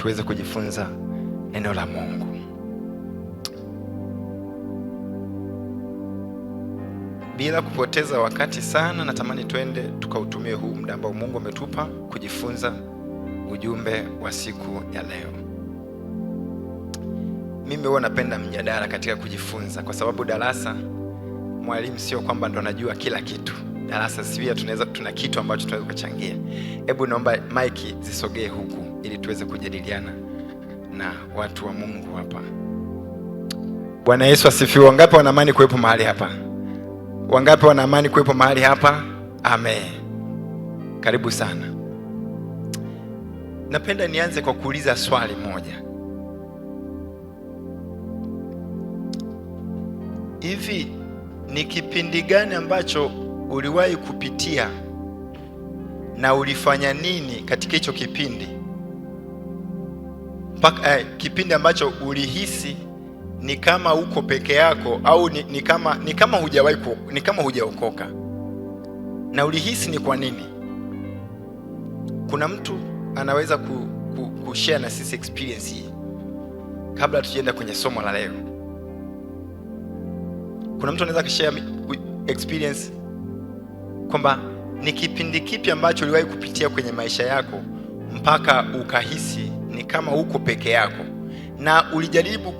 tuweze kujifunza neno la Mungu. Bila kupoteza wakati sana, natamani twende tukautumie huu muda ambao Mungu ametupa kujifunza ujumbe wa siku ya leo. Mimi huwa napenda mjadala katika kujifunza, kwa sababu darasa, mwalimu sio kwamba ndo anajua kila kitu. Darasa sivyo, tuna kitu ambacho tunaweza kuchangia. Hebu naomba maiki zisogee huku ili tuweze kujadiliana na watu wa Mungu hapa. Bwana Yesu asifiwe. Wangapi wanaamani kuwepo mahali hapa? Wangapi wanaamani kuwepo mahali hapa? Amen. Karibu sana. Napenda nianze kwa kuuliza swali moja. Hivi ni kipindi gani ambacho uliwahi kupitia na ulifanya nini katika hicho kipindi? Kipindi ambacho ulihisi ni kama uko peke yako, au ni kama hujawahi, ni kama hujaokoka, na ulihisi ni kwa nini? Kuna mtu anaweza kushare na sisi experience hii kabla tujienda kwenye somo la leo? Kuna mtu anaweza kushare experience kwamba ni kipindi kipi ambacho uliwahi kupitia kwenye maisha yako mpaka ukahisi ni kama uko peke yako, na ulijaribu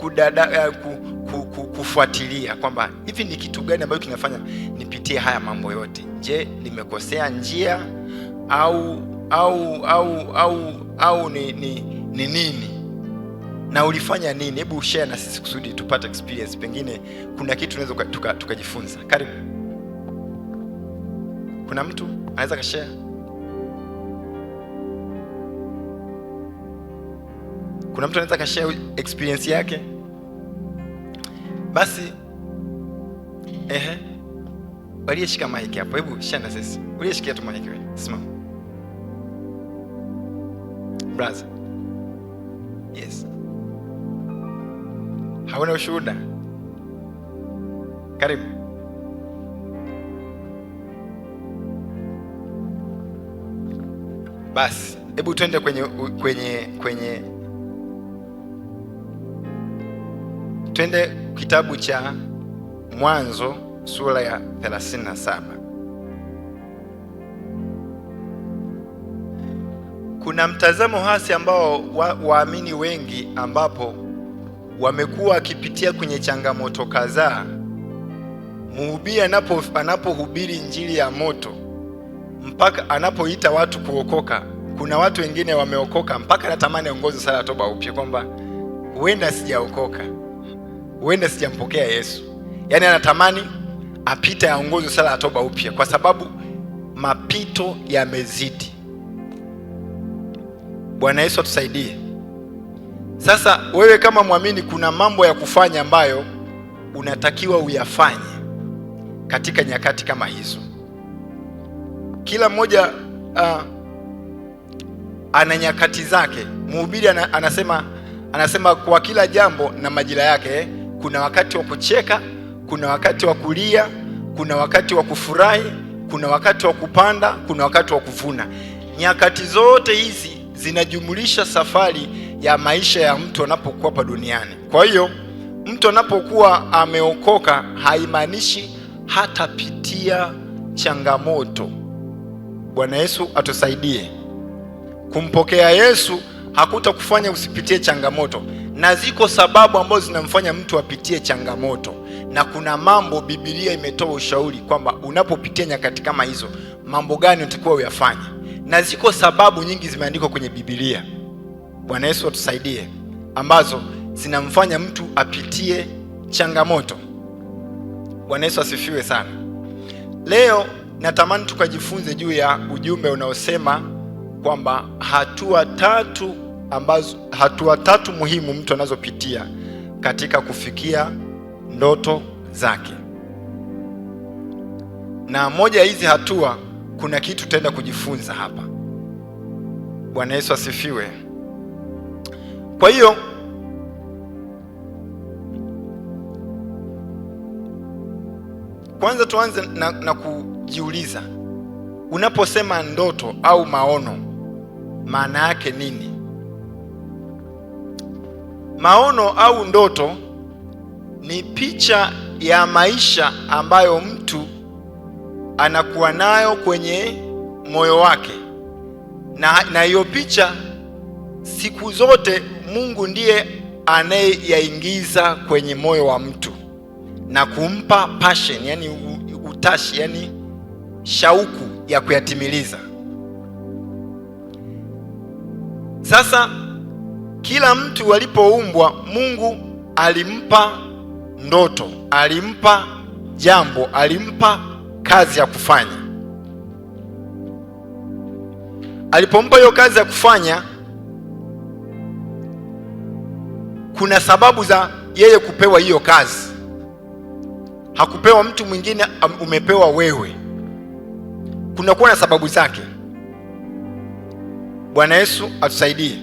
kufuatilia kwamba hivi ni kitu gani ambacho kinafanya nipitie haya mambo yote? Je, nimekosea njia au ni nini? Na ulifanya nini? Hebu share na sisi kusudi tupate experience, pengine kuna kitu tunaweza tukajifunza. Karibu. Kuna mtu anaweza kashare? Kuna mtu anaweza kashare experience yake? Basi waliyeshika mic hapo, hebu share na sisi. Uliyeshikia tu mic wewe, simama. Brother. Yes. Hauna ushuhuda? Karibu. Basi hebu twende twende kitabu cha Mwanzo sura ya 37. Kuna mtazamo hasi ambao waamini wengi ambapo wamekuwa wakipitia kwenye changamoto kadhaa. Mhubiri anapohubiri injili ya moto mpaka anapoita watu kuokoka, kuna watu wengine wameokoka mpaka natamani aongoze sala ya toba upya, kwamba huenda sijaokoka, huenda sijampokea Yesu. Yaani anatamani apite aongoze sala ya toba upya kwa sababu mapito yamezidi. Bwana Yesu atusaidie. Sasa wewe kama muamini, kuna mambo ya kufanya ambayo unatakiwa uyafanye katika nyakati kama hizo. Kila mmoja ana nyakati zake. Mhubiri anasema kwa kila jambo na majira yake. Kuna wakati wa kucheka, kuna wakati wa kulia, kuna wakati wa kufurahi, kuna wakati wa kupanda, kuna wakati wa kuvuna. Nyakati zote hizi zinajumulisha safari ya maisha ya mtu anapokuwa hapa duniani. Kwa hiyo mtu anapokuwa ameokoka haimaanishi hatapitia changamoto. Bwana Yesu atusaidie. Kumpokea Yesu hakutakufanya usipitie changamoto, na ziko sababu ambazo zinamfanya mtu apitie changamoto, na kuna mambo Biblia imetoa ushauri kwamba unapopitia nyakati kama hizo mambo gani unatakiwa uyafanye, na ziko sababu nyingi zimeandikwa kwenye Biblia. Bwana Yesu atusaidie, ambazo zinamfanya mtu apitie changamoto. Bwana Yesu asifiwe sana. Leo natamani tukajifunze juu ya ujumbe unaosema kwamba hatua tatu muhimu mtu anazopitia katika kufikia ndoto zake. Na moja ya hizi hatua kuna kitu tutaenda kujifunza hapa. Bwana Yesu asifiwe. Kwa hiyo kwanza tuanze na kujiuliza, unaposema ndoto au maono maana yake nini? Maono au ndoto ni picha ya maisha ambayo mtu anakuwa nayo kwenye moyo wake, na hiyo picha siku zote Mungu ndiye anayeyaingiza kwenye moyo wa mtu na kumpa passion, yani utashi, yani shauku ya kuyatimiliza. Sasa kila mtu alipoumbwa, Mungu alimpa ndoto, alimpa jambo, alimpa kazi ya kufanya. Alipompa hiyo kazi ya kufanya, kuna sababu za yeye kupewa hiyo kazi. Hakupewa mtu mwingine, umepewa wewe. Kunakuwa na sababu zake. Bwana Yesu atusaidie.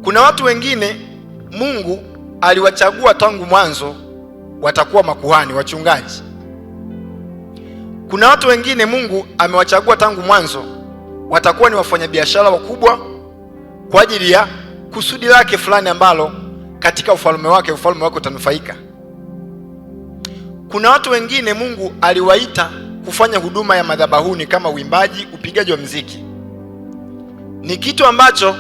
Kuna watu wengine Mungu aliwachagua tangu mwanzo watakuwa makuhani, wachungaji. Kuna watu wengine Mungu amewachagua tangu mwanzo watakuwa ni wafanyabiashara wakubwa kwa ajili ya kusudi lake fulani ambalo katika ufalme wake utanufaika. Kuna watu wengine Mungu aliwaita kufanya huduma ya madhabahuni kama uimbaji, upigaji wa muziki. Ni kitu ambacho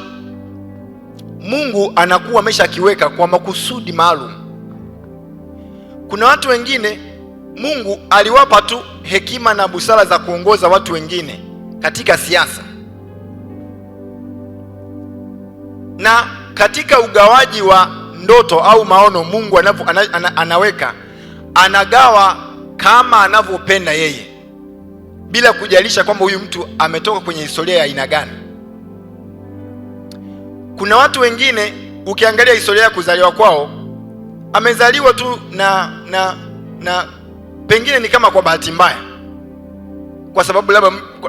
Mungu anakuwa ameshakiweka kwa makusudi maalum. Kuna watu wengine Mungu aliwapa tu hekima na busara za kuongoza watu wengine katika siasa. Na katika ugawaji wa ndoto au maono, Mungu anaweka, anagawa kama anavyopenda yeye, bila kujalisha kwamba huyu mtu ametoka kwenye historia ya aina gani. Kuna watu wengine ukiangalia historia ya kuzaliwa kwao, amezaliwa tu na pengine ni kama kwa bahati mbaya, kwa sababu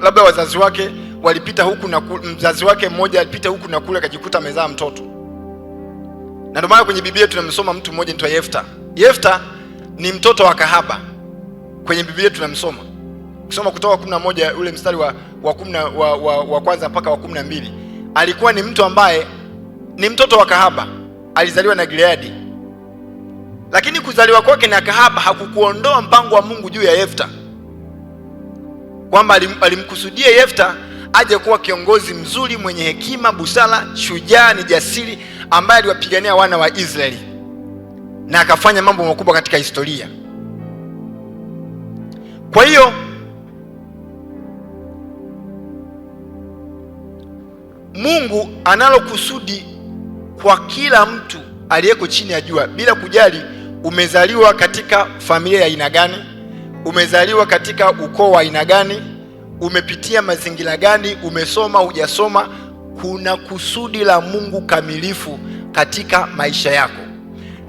labda wazazi wake walipita huku na kule, mzazi wake mmoja alipita huku na kule akajikuta amezaa mtoto. Na ndio maana kwenye Biblia tunamsoma mtu mmoja anaitwa Yefta. Yefta ni mtoto wa kahaba. Kwenye Biblia tunamsoma. Kusoma Kutoka 11 ule mstari wa kwanza mpaka wa 12. Alikuwa ni mtu ambaye ni mtoto wa kahaba. Alizaliwa na Gileadi. Lakini kuzaliwa kwake na kahaba hakukuondoa mpango wa Mungu juu ya Yefta, kwamba alimkusudia Yefta aje kuwa kiongozi mzuri, mwenye hekima, busara, shujaa, ni jasiri, ambaye aliwapigania wana wa Israeli na akafanya mambo makubwa katika historia. Kwa hiyo Mungu analo kusudi kwa kila mtu aliyeko chini ya jua, bila kujali umezaliwa katika familia ya aina gani, umezaliwa katika ukoo wa aina gani, umepitia mazingira gani, umesoma hujasoma. Kuna kusudi la Mungu kamilifu katika maisha yako,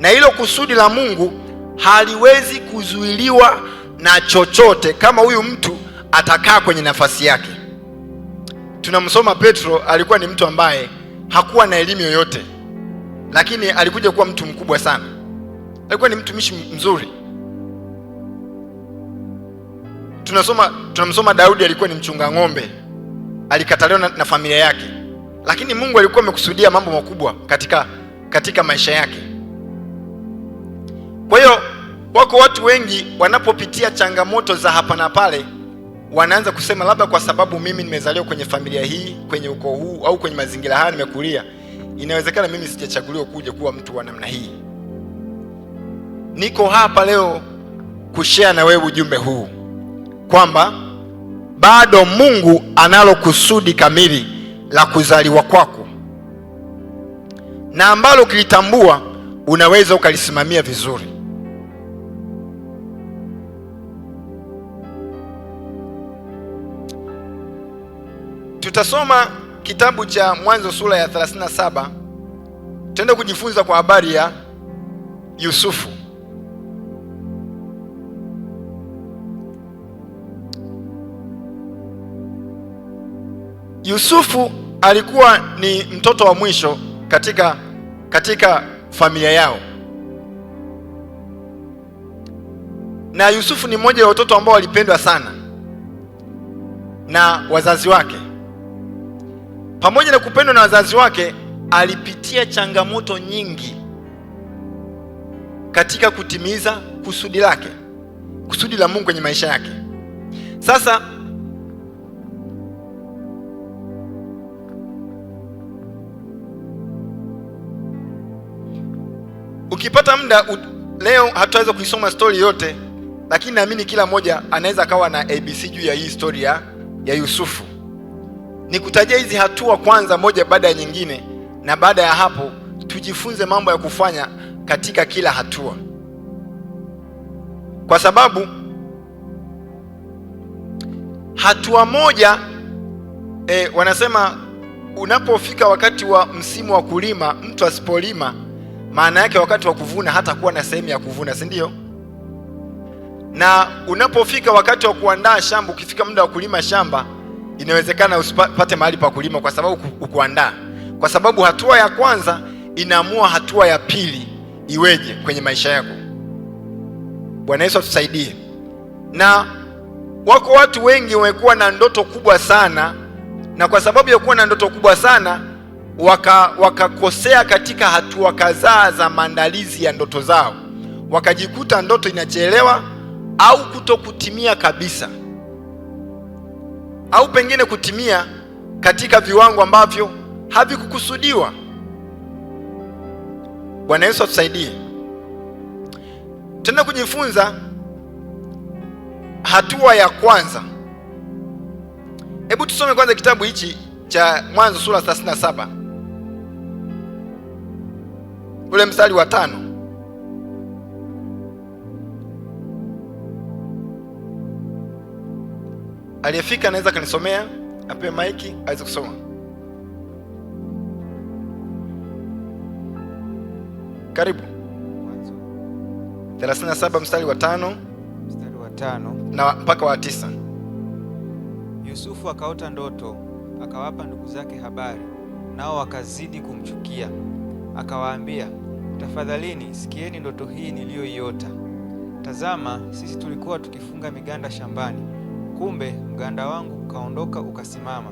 na hilo kusudi la Mungu haliwezi kuzuiliwa na chochote kama huyu mtu atakaa kwenye nafasi yake. Tunamsoma Petro, alikuwa ni mtu ambaye hakuwa na elimu yoyote, lakini alikuja kuwa mtu mkubwa sana. Alikuwa ni mtumishi mzuri. Tunamsoma Daudi, alikuwa ni mchunga ng'ombe, alikataliwa na familia yake, lakini Mungu alikuwa amekusudia mambo makubwa katika maisha yake. Kwa hiyo wako watu wengi wanapopitia changamoto za hapa na pale, wanaanza kusema labda kwa sababu mimi nimezaliwa kwenye familia hii, kwenye ukoo huu, au kwenye mazingira haya nimekulia, inawezekana mimi sijachaguliwa kuja kuwa mtu wa namna hii. Niko hapa leo kushare na wewe ujumbe huu kwamba bado Mungu analo kusudi kamili la kuzaliwa kwako, na ambalo ukilitambua unaweza ukalisimamia vizuri. Tutasoma kitabu cha Mwanzo sura ya 37. Tutaenda kujifunza kwa habari ya Yusufu. Yusufu alikuwa ni mtoto wa mwisho katika familia yao, na Yusufu ni mmoja wa watoto ambao walipendwa sana na wazazi wake. Pamoja na kupendwa na wazazi wake, alipitia changamoto nyingi katika kutimiza kusudi lake, kusudi la Mungu kwenye maisha yake. Sasa ukipata muda leo, hatutaweza kuisoma story yote, lakini naamini kila mmoja anaweza kawa na ABC juu ya hii story ya Yusufu. Nikutajia hizi hatua kwanza, moja baada ya nyingine, na baada ya hapo tujifunze mambo ya kufanya katika kila hatua, kwa sababu hatua moja wanasema unapofika wakati wa msimu wa kulima, mtu asipolima, maana yake wakati wa kuvuna hata kuwa na sehemu ya kuvuna, si ndio? Na unapofika wakati wa kuandaa shamba, ukifika muda wa kulima shamba, inawezekana usipate mahali pa kulima kwa sababu ukuandaa, kwa sababu hatua ya kwanza inaamua hatua ya pili iweje kwenye maisha yako. Bwana Yesu atusaidie. Na wako watu wengi wamekuwa na ndoto kubwa sana, na kwa sababu ya kuwa na ndoto kubwa sana wakakosea katika hatua kadhaa za maandalizi ya ndoto zao, wakajikuta ndoto inachelewa au kutokutimia kabisa, au pengine kutimia katika viwango ambavyo havikukusudiwa. Bwana Yesu atusaidie. Tena kujifunza hatua ya kwanza. Hebu tusome kwanza kitabu hichi cha Mwanzo sura 37 ule mstari wa 5. Aliyefika anaweza kanisomea, apewe maiki aweze kusoma. Karibu. 37 mstari wa 5 na mpaka wa 9. Yusufu akaota ndoto, akawapa ndugu zake habari, nao wakazidi kumchukia. Akawaambia, tafadhalini sikieni ndoto hii niliyoiota. Tazama, sisi tulikuwa tukifunga miganda shambani, kumbe mganda wangu ukaondoka ukasimama,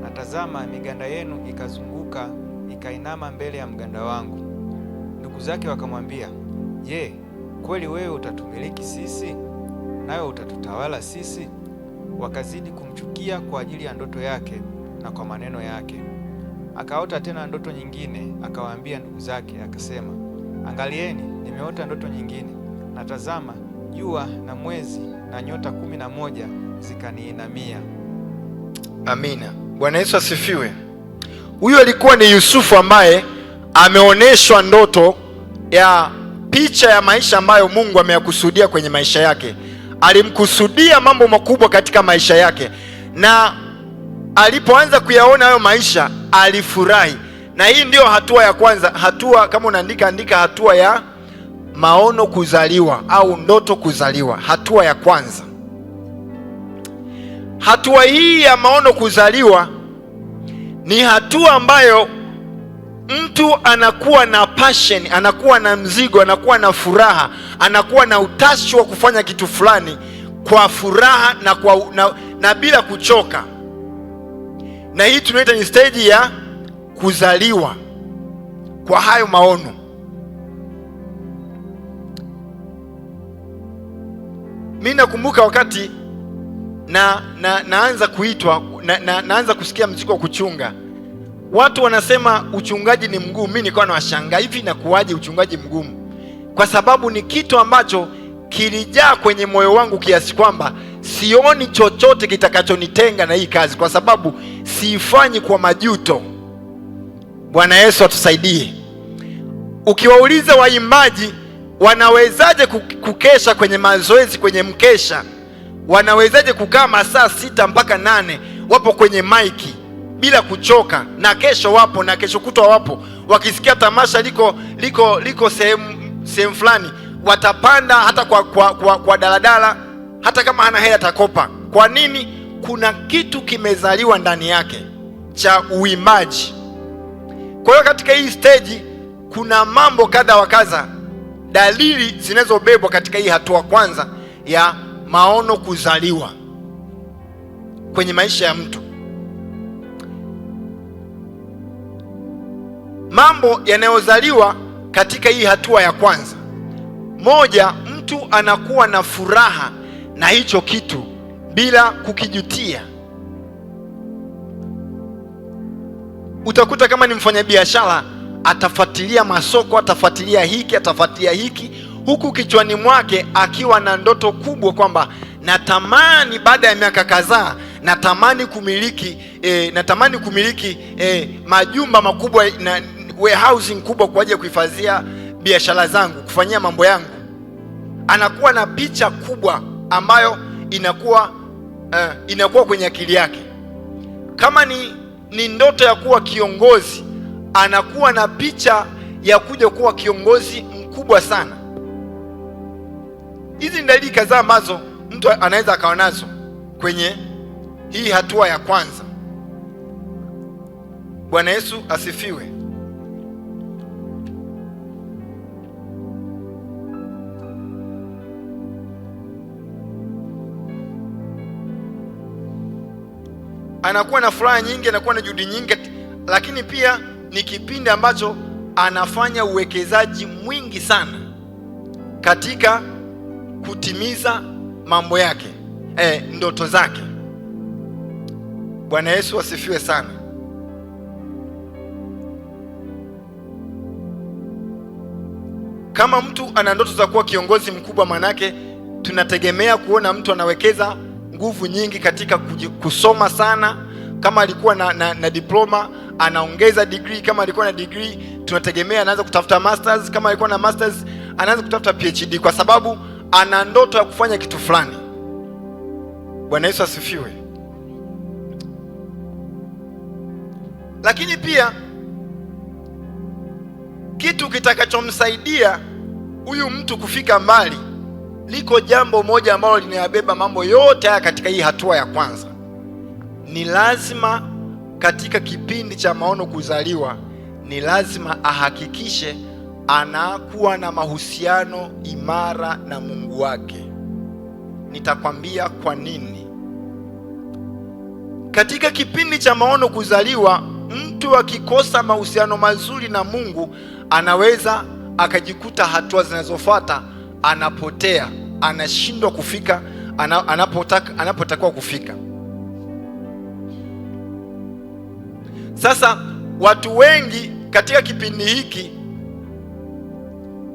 na tazama, miganda yenu ikazunguka ikainama mbele ya mganda wangu. Ndugu zake wakamwambia, je, kweli wewe utatumiliki sisi, nawe utatutawala sisi? Wakazidi kumchukia kwa ajili ya ndoto yake na kwa maneno yake. Akaota tena ndoto nyingine, akawaambia ndugu zake, akasema, angalieni, nimeota ndoto nyingine, na tazama, jua na mwezi na nyota 11 zikaniinamia. Amina. Bwana Yesu asifiwe. Huyu alikuwa ni Yusufu ambaye ameonyeshwa ndoto ya picha ya maisha ambayo Mungu ameyakusudia kwenye maisha yake. Alimkusudia mambo makubwa katika maisha yake, na alipoanza kuyaona hayo maisha alifurahi. Na hii ndio hatua ya kwanza. Hatua, kama unaandika andika, hatua ya maono kuzaliwa au ndoto kuzaliwa. Hatua ya kwanza. Hatua hii ya maono kuzaliwa ni hatua ambayo mtu anakuwa na passion, anakuwa na mzigo, anakuwa na furaha, anakuwa na utashi wa kufanya kitu fulani kwa furaha na bila kuchoka. Na hii tunaita ni stage ya kuzaliwa kwa hayo maono. Mimi nakumbuka wakati naanza kuitwa naanza kusikia mzigo wa kuchunga. Watu wanasema uchungaji ni mgumu. Mimi nilikuwa nawashangaa, hivi inakuwaje uchungaji mgumu? Kwa sababu ni kitu ambacho kilijaa kwenye moyo wangu kiasi kwamba sioni chochote kitakachonitenga na hii kazi, kwa sababu siifanyi kwa majuto. Bwana Yesu atusaidie. Ukiwauliza waimbaji wanawezaje kukesha kwenye mazoezi, kwenye mkesha, wanawezaje kukaa masaa 6 mpaka 8 wapo kwenye maiki bila kuchoka, na kesho wapo na kesho kutwa wapo, wakisikia tamasha liko sehemu fulani watapanda hata kwa daladala, hata kama hana hela atakopa. Kwa nini? Kuna kitu kimezaliwa ndani yake cha uimbaji. Kwa hiyo katika hii stage kuna mambo kadha wa kadha, dalili zinazobebwa katika hii hatua kwanza ya maono kuzaliwa kwenye maisha ya mtu. mambo yanayozaliwa katika hii hatua ya kwanza. Moja, mtu anakuwa na furaha na hicho kitu bila kukijutia. Utakuta kama ni mfanyabiashara, atafuatilia masoko, atafuatilia hiki, huku kichwani mwake akiwa na ndoto kubwa kwamba natamani baada ya miaka kadhaa natamani kumiliki majumba makubwa na warehousing kubwa kwa ajili ya kuhifadhia biashara zangu, kufanyia mambo yangu. Anakuwa na picha kubwa ambayo inakuwa kwenye akili yake. Kama ni ndoto ya kuwa kiongozi, anakuwa na picha ya kuja kuwa kiongozi mkubwa sana. Hizi ni dalili kadhaa ambazo mtu anaweza akawa nazo kwenye hii hatua ya kwanza. Bwana Yesu asifiwe. Anakuwa na furaha nyingi, anakuwa na juhudi nyingi, lakini pia ni kipindi ambacho anafanya uwekezaji mwingi sana katika kutimiza mambo yake, ndoto zake. Bwana Yesu asifiwe sana. Kama mtu ana ndoto za kuwa kiongozi mkubwa, manake tunategemea kuona mtu anawekeza nguvu nyingi katika kusoma sana. Kama alikuwa na diploma, anaongeza degree. Kama alikuwa na degree, tunategemea anaanza kutafuta masters. Kama alikuwa na masters, anaanza kutafuta PhD, kwa sababu ana ndoto ya kufanya kitu fulani. Bwana Yesu asifiwe. Lakini pia kitu kitakachomsaidia huyu mtu kufika mbali, liko jambo moja ambalo linayabeba mambo yote haya katika hii hatua ya kwanza. Ni lazima katika kipindi cha maono kuzaliwa, ni lazima ahakikishe anakuwa na mahusiano imara na Mungu wake. Nitakwambia kwa nini. Katika kipindi cha maono kuzaliwa, mtu akikosa mahusiano mazuri na Mungu, anaweza akajikuta hatua zinazofuata anapotea, anashindwa kufika anapotakiwa kufika. Sasa watu wengi katika kipindi hiki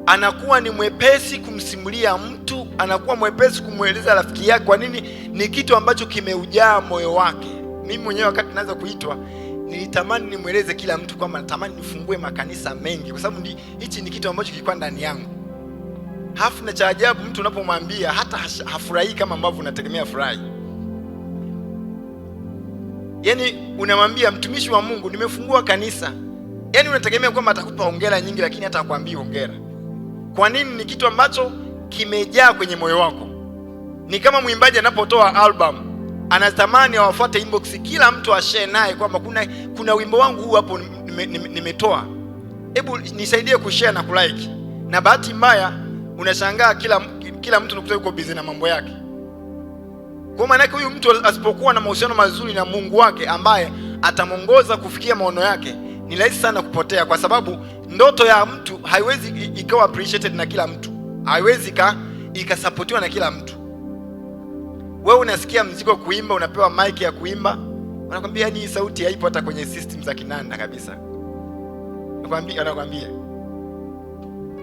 anakuwa ni mwepesi kumsimulia mtu, anakuwa mwepesi kumweleza rafiki yake. Kwa nini? Ni kitu ambacho kimeujaa moyo wake. Mimi mwenyewe wakati naanza kuitwa, nilitamani nimweleze kila mtu kwamba natamani nifungue makanisa mengi, kwa sababu hichi ni kitu ambacho kilikuwa ndani yangu. Hafu na cha ajabu, mtu unapomwambia hata hafurahi kama ambavyo unategemea furahi. Yaani unamwambia mtumishi wa Mungu, nimefungua kanisa, yaani unategemea kwamba atakupa hongera nyingi, lakini hata hakwambii hongera. Kwa nini? Ni kitu ambacho kimejaa kwenye moyo wako. Ni kama mwimbaji anapotoa album, anatamani awafuate inbox, kila mtu ashare naye kwamba kuna wimbo wangu huu hapo nimetoa, hebu nisaidie kushare na kulike. Na bahati mbaya unashangaa kila mtu anakuta yuko busy na mambo yake. Kwa maana huyu mtu asipokuwa na mahusiano mazuri na Mungu wake ambaye atamongoza kufikia maono yake, ni rahisi sana kupotea, kwa sababu ndoto ya mtu haiwezi ikawa appreciated na kila mtu, haiwezi ikasapotiwa na kila mtu. Wewe unasikia mzigo kuimba, unapewa mic ya kuimba, wanakwambia ni sauti haipo hata kwenye system za kinanda kabisa. Anakwambia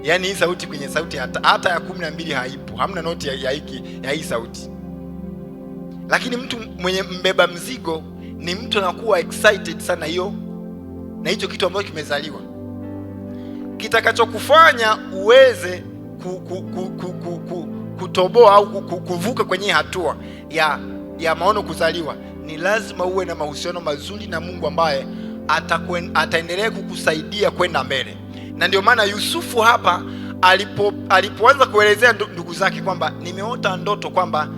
yaani hii sauti kwenye sauti hata ya 12 haipo, hamna noti ya hii sauti. Lakini mtu mwenye mbeba mzigo ni mtu anakuwa excited sana na hicho kitu ambacho kimezaliwa, kitakachokufanya uweze kutoboa au kuvuka kwenye hatua ya maono kuzaliwa. Ni lazima uwe na mahusiano mazuri na Mungu ambaye ataendelea kukusaidia kwenda mbele. Na ndio maana Yusufu hapa alipoanza kuelezea ndugu zake kwamba nimeota ndoto kwamba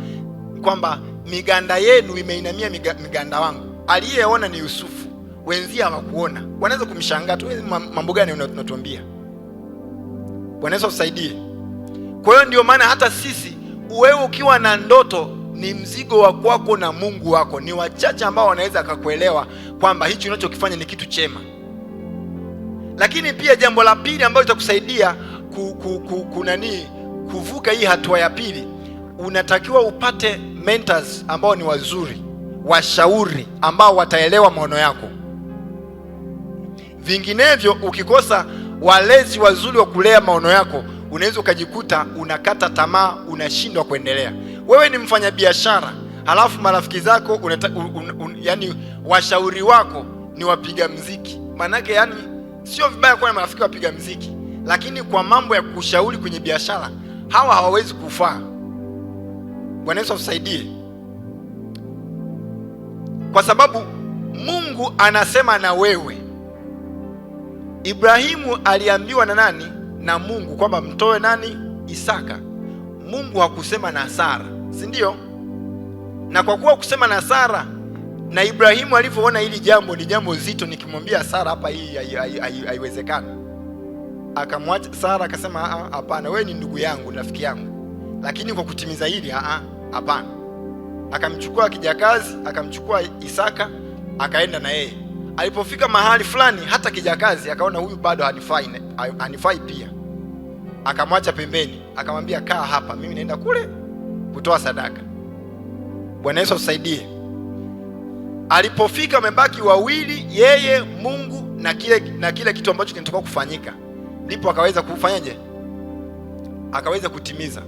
miganda yenu imeinamia miganda wangu, aliyeona ni Yusufu, wenzia hawakuona. Wanaweza kumshangaa tu, mambo gani unatuambia? Bwana Yesu asaidie. Kwa hiyo ndio maana hata sisi, wewe ukiwa na ndoto, ni mzigo wa kwako na Mungu wako. Ni wachache ambao wanaweza kukuelewa kwamba hicho unachokifanya ni kitu chema. Lakini pia jambo la pili ambalo litakusaidia kuvuka hii hatua ya pili, unatakiwa upate mentors ambao ni wazuri, washauri ambao wataelewa maono yako. Vinginevyo ukikosa walezi wazuri wa kulea maono yako, unaweza ukajikuta unakata tamaa, unashindwa kuendelea. Wewe ni mfanyabiashara, halafu marafiki zako yani washauri wako ni wapiga mziki. Manake yani sio vibaya kuwa na marafiki wapiga mziki, lakini kwa mambo ya kushauri kwenye biashara hawa hawawezi kufaa. Bwana Yesu atusaidie, kwa sababu Mungu anasema na wewe. Ibrahimu aliambiwa na nani? Na Mungu, kwamba mtoe nani? Isaka. Mungu hakusema na Sara, si ndio? Na kwa kuwa kusema na Sara, na Ibrahimu alivyoona hili jambo ni jambo zito, nikimwambia Sara hapa hii haiwezekani, akamwacha Sara, akasema hapana, wewe ni ndugu yangu, rafiki yangu, lakini kwa kutimiza hili hapana. Akamchukua kijakazi, akamchukua Isaka, akaenda na yeye. Alipofika mahali fulani, hata kijakazi akaona huyu bado hanifai pia, akamwacha pembeni, akamwambia kaa hapa, mimi naenda kule kutoa sadaka. Bwana Yesu atusaidie. Alipofika wamebaki wawili, yeye, Mungu na kile kitu ambacho kinatoka kufanyika, ndipo akaweza kufanyaje? Akaweza kutimiza.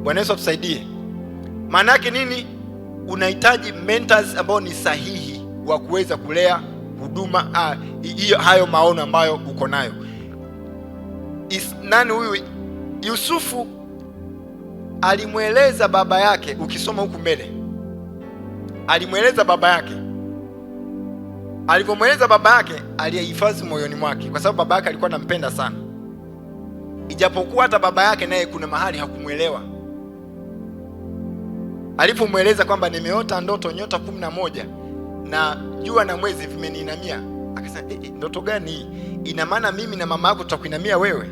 Bwana Yesu atusaidie. Maana yake nini? Unahitaji mentors ambao ni sahihi wa kuweza kulea huduma hayo maono ambayo uko nayo. Nani huyu? Yusufu alimweleza baba yake, ukisoma huku mbele alimweleza baba yake. Alipomweleza baba yake, aliyehifadhi moyoni mwake, kwa sababu baba yake alikuwa anampenda sana, ijapokuwa hata baba yake naye kuna mahali hakumwelewa. Alipomweleza kwamba nimeota ndoto nyota 11 na jua na mwezi vimeniinamia, akasema ndoto gani hii? Ina maana mimi na mama yako tutakuinamia wewe?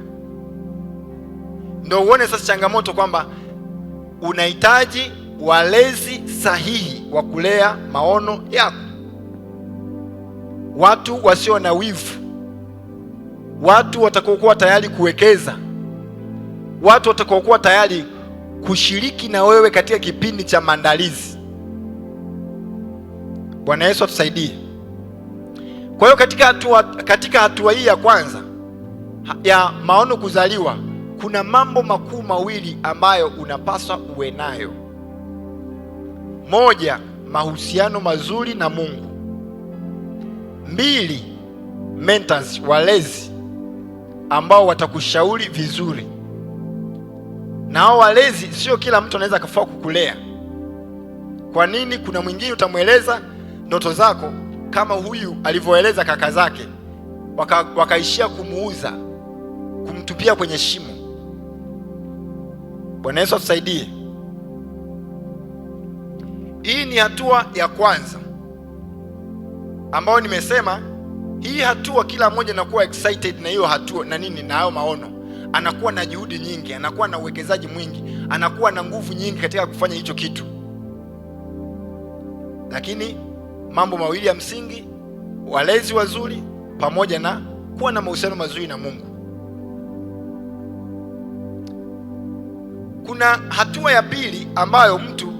Ndio uone sasa changamoto kwamba unahitaji walezi sahihi wa kulea maono yako, watu wasio na wivu, watu watakaokuwa tayari kuwekeza, watu watakaokuwa tayari kushiriki na wewe katika kipindi cha maandalizi. Bwana Yesu atusaidie. Kwa hiyo katika hatua hii ya kwanza ya maono kuzaliwa, kuna mambo makuu mawili ambayo unapaswa uwe nayo. Moja, mahusiano mazuri na Mungu. 2, mentors, walezi ambao watakushauri vizuri. Na hao walezi sio kila mtu anaweza kufaa kukulea. Kwa nini? Kuna mwingine utamweleza ndoto zako kama huyu alivyoeleza kaka zake, wakaishia kumuuza, kumtupia kwenye shimo. Bwana Yesu atusaidie. Hii ni hatua ya kwanza ambayo nimesema, hii hatua kila mmoja anakuwa excited na hiyo hatua na nini, na hayo maono. Anakuwa na juhudi nyingi, anakuwa na uwekezaji mwingi, anakuwa na nguvu nyingi katika kufanya hicho kitu. Lakini mambo mawili ya msingi, walezi wazuri pamoja na kuwa na mahusiano mazuri na Mungu. Kuna hatua ya pili ambayo mtu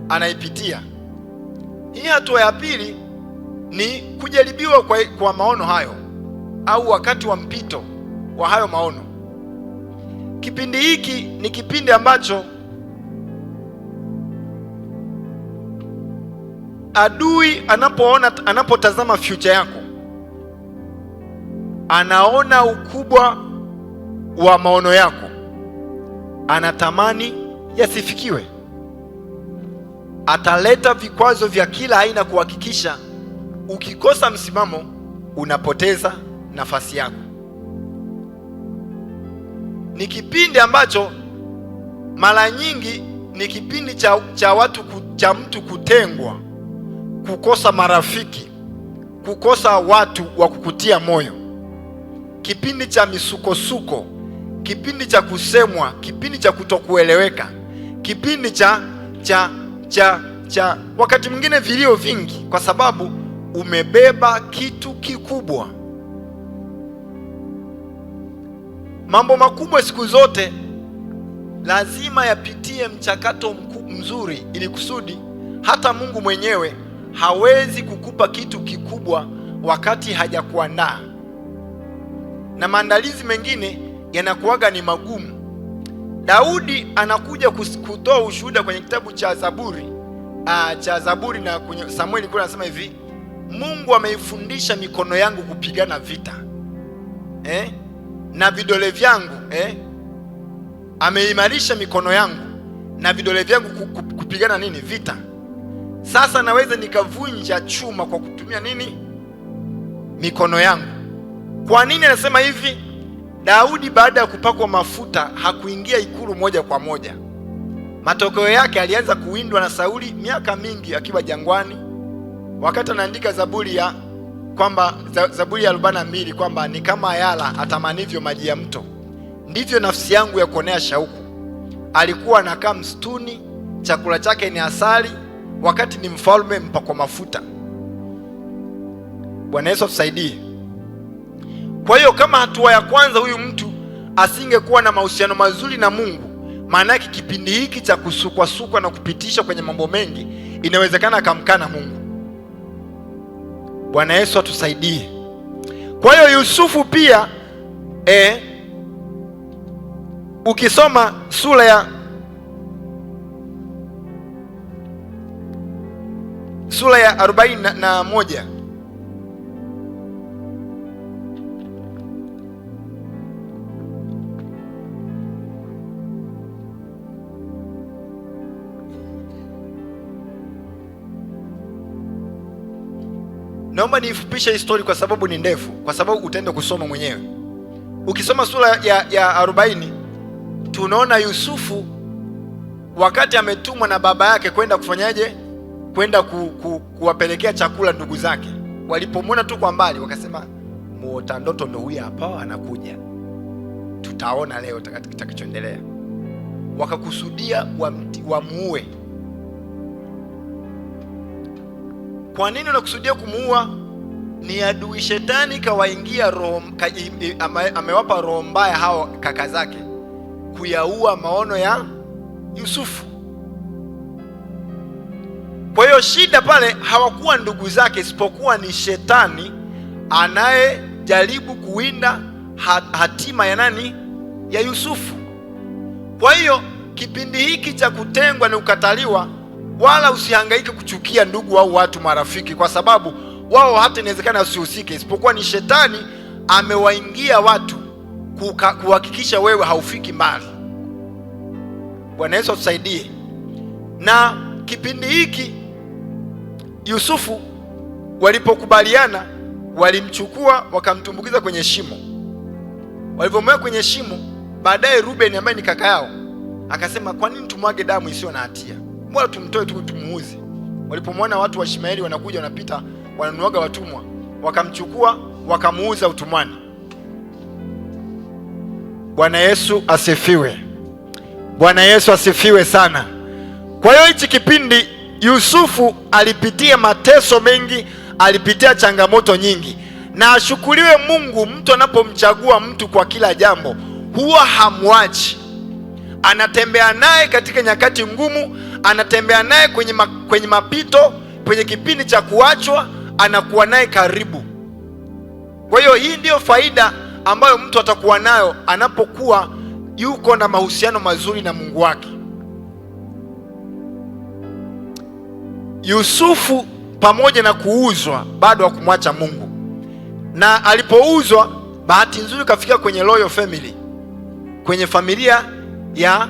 anaipitia. Hii hatua ya pili ni kujaribiwa kwa maono hayo, au wakati wa mpito wa hayo maono. Kipindi hiki ni kipindi ambacho adui anapotazama future yako, anaona ukubwa wa maono yako, anatamani yasifikiwe. Ataleta vikwazo vya kila aina kuhakikisha ukikosa msimamo unapoteza nafasi yako. Ni kipindi ambacho mara nyingi ni kipindi cha mtu kutengwa, kukosa marafiki, kukosa watu wa kukutia moyo, kipindi cha misukosuko, kipindi cha kusemwa, kipindi cha kutokueleweka, kipindi cha wakati mwingine vilio vingi, kwa sababu umebeba kitu kikubwa. Mambo makubwa siku zote lazima yapitie mchakato mzuri, ili kusudi hata Mungu mwenyewe hawezi kukupa kitu kikubwa wakati hajakuandaa, na maandalizi mengine yanakuwaga ni magumu. Daudi anakuja kutoa ushuhuda kwenye kitabu cha Zaburi na kwenye Samueli kule, anasema hivi: Mungu ameifundisha mikono yangu kupigana vita, na vidole vyangu ameimarisha mikono yangu na vidole vyangu kupigana nini? Vita. Sasa naweza nikavunja chuma kwa kutumia nini? Mikono yangu. Kwa nini anasema hivi? Daudi baada ya kupakwa mafuta hakuingia ikulu moja kwa moja. Matokeo yake alianza kuwindwa na Sauli miaka mingi akiwa jangwani. Wakati anaandika Zaburi ya 42 kwamba ni kama ayala atamanivyo maji ya mto, ndivyo nafsi yangu ya kuonea shauku. Alikuwa anakaa msituni, chakula chake ni asali, wakati ni mfalme mpakwa mafuta. Bwana Yesu atusaidie. Kwa hiyo kama hatua ya kwanza huyu mtu asingekuwa na mahusiano mazuri na Mungu, maana yake kipindi hiki cha kusukwasukwa na kupitisha kwenye mambo mengi, inawezekana akamkana Mungu. Bwana Yesu atusaidie. Kwa hiyo Yusufu pia ukisoma sura ya 41 naomba niifupishe hii story kwa sababu ni ndefu, kwa sababu utaenda kusoma mwenyewe. Ukisoma sura ya 40 tunaona Yusufu wakati ametumwa na baba yake kwenda kufanyaje? Kwenda kuwapelekea chakula ndugu zake. Walipomwona tu kwa mbali wakasema, muota ndoto ndo huyu hapa anakuja, tutaona leo kitakachoendelea. Wakakusudia wamuue. Kwa nini unakusudia kumuua? Ni adui shetani kawaingia roho, amewapa roho mbaya hao kaka zake kuyaua maono ya Yusufu. Kwa hiyo shida pale hawakuwa ndugu zake, isipokuwa ni shetani anayejaribu kuwinda hatima ya nani? Ya Yusufu. Kwa hiyo kipindi hiki cha kutengwa na ukataliwa, wala usihangaike kuchukia ndugu au watu marafiki, kwa sababu wao hata inawezekana usihusike, isipokuwa ni shetani amewaingia watu kuhakikisha wewe haufiki mbali. Bwana Yesu atusaidie. Na kipindi hiki Yusufu walipokubaliana, walimchukua wakamtumbukiza kwenye shimo. Walipomweka kwenye shimo, baadaye Ruben ambaye ni kaka yao akasema, kwa nini tumwage damu isiyo na hatia? Mbona tumtoe tu tumuuze? Walipomwona watu wa Ishmaeli wanakuja wanapita wananuaga watumwa, wakamchukua wakamuuza utumwani. Bwana Yesu asifiwe. Bwana Yesu asifiwe sana. Kwa hiyo hichi kipindi Yusufu alipitia mateso mengi, alipitia changamoto nyingi, na ashukuriwe Mungu, mtu anapomchagua mtu kwa kila jambo huwa hamwachi. Anatembea naye katika nyakati ngumu, anatembea naye kwenye mapito, kwenye kipindi cha kuachwa anakuwa naye karibu. Kwa hiyo hii ndiyo faida ambayo mtu atakuwa nayo anapokuwa yuko na mahusiano mazuri na Mungu wake. Yusufu pamoja na kuuzwa bado hakumwacha Mungu, na alipouzwa bahati nzuri kafika kwenye royal family, kwenye familia ya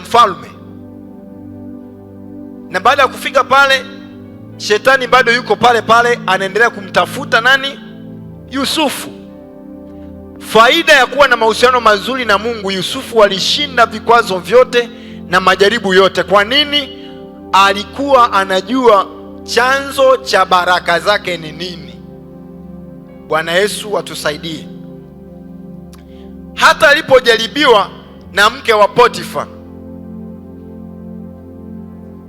mfalme. Na baada ya kufika pale, shetani bado yuko pale pale, anaendelea kumtafuta nani? Yusufu. Faida ya kuwa na mahusiano mazuri na Mungu, Yusufu alishinda vikwazo vyote na majaribu yote. Kwa nini? Alikuwa anajua chanzo cha baraka zake ni nini. Bwana Yesu atusaidie. Hata alipojaribiwa na mke wa Potifa,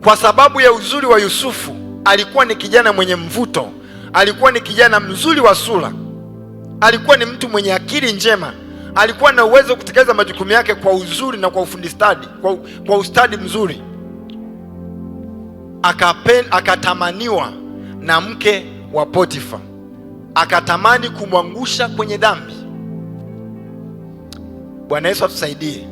kwa sababu ya uzuri wa Yusufu, alikuwa ni kijana mwenye mvuto, alikuwa ni kijana mzuri wa sura. alikuwa ni mtu mwenye akili njema, alikuwa na uwezo wa kutekeleza majukumu yake kwa uzuri na kwa ufundi stadi, kwa ustadi mzuri. Akatamaniwa na mke wa Potifa, akatamani kumwangusha kwenye dhambi. Bwana Yesu atusaidie.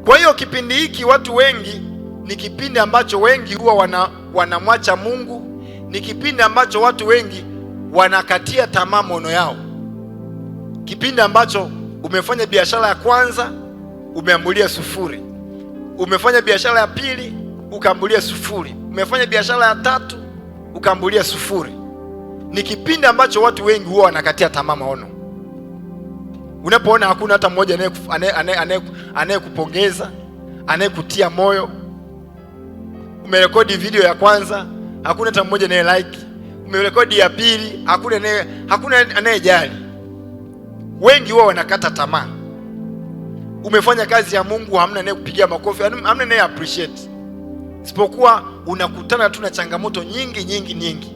Kwa hiyo kipindi hiki watu wengi, ni kipindi ambacho wengi huwa wanamwacha Mungu, ni kipindi ambacho watu wengi wanakatia tamaa maono yao, kipindi ambacho umefanya biashara ya kwanza umeambulia sufuri, umefanya biashara ya pili ukaambulia sufuri, umefanya biashara ya tatu ukaambulia sufuri. Ni kipindi ambacho watu wengi huwa wanakatia tamaa maono. Unapoona hakuna hata mmoja anayekupongeza, anayekutia moyo. Umerekodi video ya kwanza, hakuna hata mmoja anaye like. Umerekodi ya pili, hakuna anayejali. Wengi huwa wanakata tamaa. Umefanya kazi ya Mungu, hamna anayekupigia makofi, hamna anaye appreciate. Isipokuwa unakutana tu na changamoto nyingi.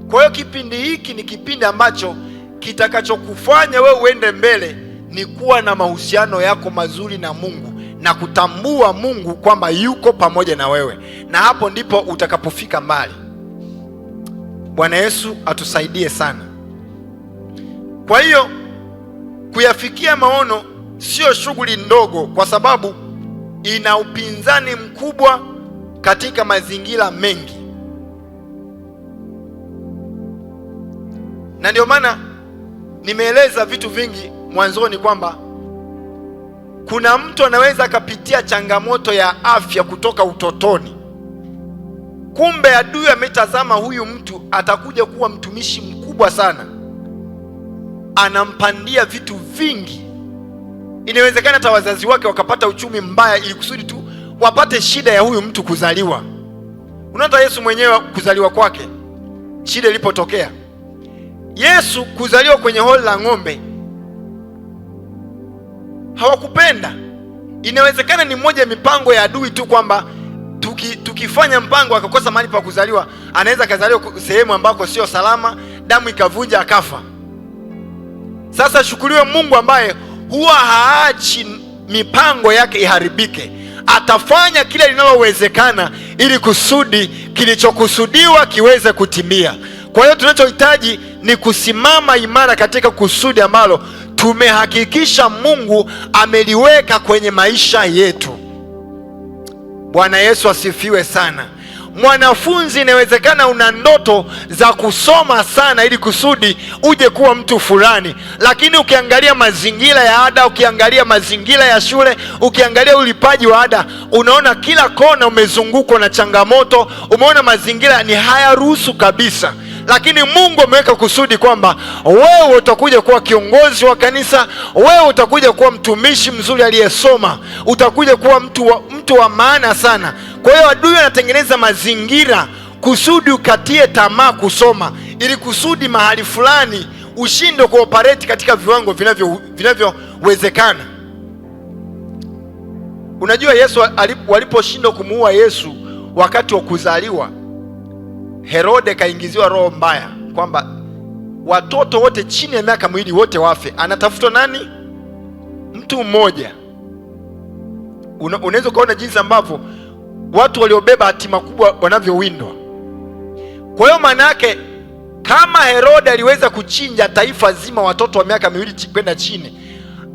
Kwa hiyo kipindi hiki ni kipindi ambacho kitakachokufanya wewe uende mbele ni kuwa na mahusiano yako mazuri na Mungu na kutambua Mungu kwamba yuko pamoja na wewe, na hapo ndipo utakapofika mbali. Bwana Yesu atusaidie sana. Kwa hiyo kuyafikia maono sio shughuli ndogo, kwa sababu ina upinzani mkubwa katika mazingira mengi. Na ndio maana nimeeleza vitu vingi mwanzoni kwamba kuna mtu anaweza akapitia changamoto ya afya kutoka utotoni. Kumbe adui ametazama huyu mtu atakuja kuwa mtumishi mkubwa sana, anampandia vitu vingi. Inawezekana hata wazazi wake wakapata uchumi mbaya ili kusudi tu wapate shida ya huyu mtu kuzaliwa. Unaona Yesu mwenyewe kuzaliwa kwake, shida ilipotokea. Yesu kuzaliwa kwenye holi la ng'ombe, hawakupenda. Inawezekana ni moja ya mipango ya adui tu kwamba tukifanya mpango akakosa mahali pa kuzaliwa, anaweza kazaliwa sehemu ambako sio salama, damu ikavunja akafa. Sasa shukuriwe Mungu ambaye huwa haachi mipango yake iharibike. Atafanya kile linalowezekana ili kusudi kilichokusudiwa kiweze kutimia. Kwa hiyo tunachohitaji ni kusimama imara katika kusudi ambalo tumehakikisha Mungu ameliweka kwenye maisha yetu. Bwana Yesu asifiwe sana. Mwanafunzi, inawezekana una ndoto za kusoma sana ili kusudi uje kuwa mtu fulani, lakini ukiangalia mazingira ya ada, ukiangalia mazingira ya shule, ukiangalia ulipaji wa ada, unaona kila kona umezungukwa na changamoto. Umeona mazingira ni hayaruhusu kabisa. Lakini Mungu ameweka kusudi kwamba wewe utakuja kuwa kiongozi wa kanisa, wewe utakuja kuwa mtumishi mzuri aliyesoma, utakuja kuwa mtu wa maana sana. Kwa hiyo adui anatengeneza mazingira kusudi ukatie tamaa kusoma, ili kusudi mahali fulani ushindwe kuoperate katika viwango vinavyowezekana. Unajua Yesu waliposhindwa kumuua Yesu wakati wa kuzaliwa, Herode kaingiziwa roho mbaya kwamba watoto wote chini ya miaka miwili wote wafe. Anatafutwa nani? Mtu mmoja. Unaweza kuona jinsi ambavyo watu waliobeba hatima kubwa wanavyowindwa. Kwa hiyo maana yake, kama Herode aliweza kuchinja taifa zima watoto wa miaka miwili kwenda chini,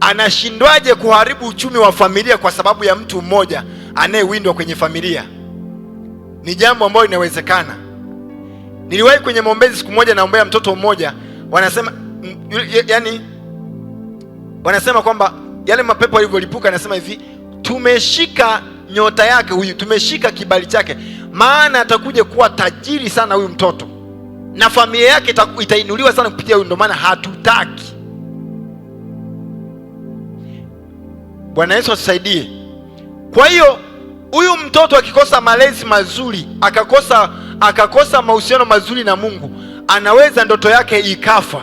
anashindwaje kuharibu uchumi wa familia kwa sababu ya mtu mmoja anayewindwa kwenye familia? Ni jambo ambalo linawezekana. Niliwahi kwenye maombezi siku moja, naombea mtoto mmoja, wanasema kwamba yale mapepo yalivyolipuka, anasema hivi, tumeshika nyota yake huyu, tumeshika kibali chake, maana atakuja kuwa tajiri sana huyu mtoto, na familia yake itainuliwa sana kupitia huyu, ndio maana hatutaki. Bwana Yesu atusaidie. Kwa hiyo huyu mtoto akikosa malezi mazuri, akakosa mahusiano mazuri na Mungu, anaweza ndoto yake ikafa.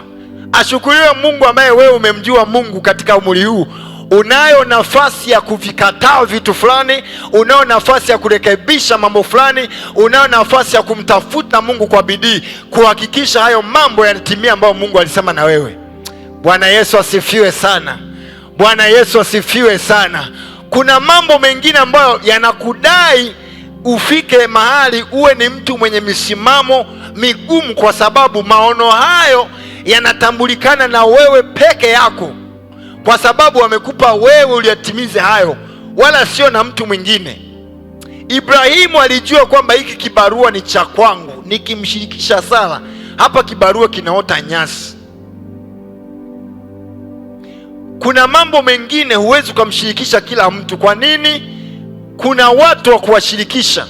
Ashukuriwe Mungu ambaye wewe umemjua Mungu katika umri huu, Unayo nafasi ya kuvikataa vitu fulani, unayo nafasi ya kurekebisha mambo fulani, unayo nafasi ya kumtafuta Mungu kwa bidii kuhakikisha hayo mambo yanatimia ambayo Mungu alisema na wewe. Bwana Yesu asifiwe sana. Bwana Yesu asifiwe sana. Kuna mambo mengine ambayo yanakudai ufike mahali uwe ni mtu mwenye misimamo migumu, kwa sababu maono hayo yanatambulikana na wewe peke yako, kwa sababu wamekupa wewe uliyatimize hayo, wala sio na mtu mwingine. Ibrahimu alijua kwamba hiki kibarua ni cha kwangu, nikimshirikisha Sara hapa kibarua kinaota nyasi. Kuna mambo mengine huwezi kumshirikisha kila mtu. Kwa nini? Kuna watu wa kuwashirikisha.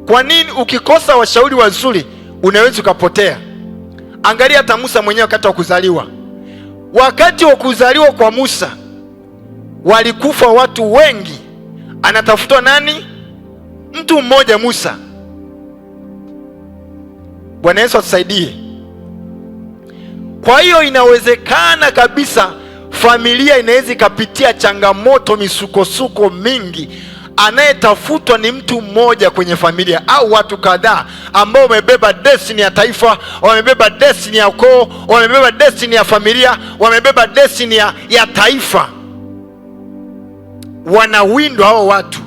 Kwa nini? Ukikosa washauri wazuri unaweza ukapotea. Angalia hata Musa mwenyewe wakati wa kuzaliwa. Wakati wa kuzaliwa kwa Musa walikufa watu wengi, anatafutwa nani? Mtu mmoja, Musa. Bwana Yesu atusaidie. Kwa hiyo inawezekana kabisa familia inaweza ikapitia changamoto, misukosuko mingi. Anayetafutwa ni mtu mmoja kwenye familia, au watu kadhaa ambao wamebeba destiny ya taifa, wamebeba destiny ya ukoo, wamebeba destiny ya familia, wamebeba destiny ya taifa. Wanawindwa hao watu.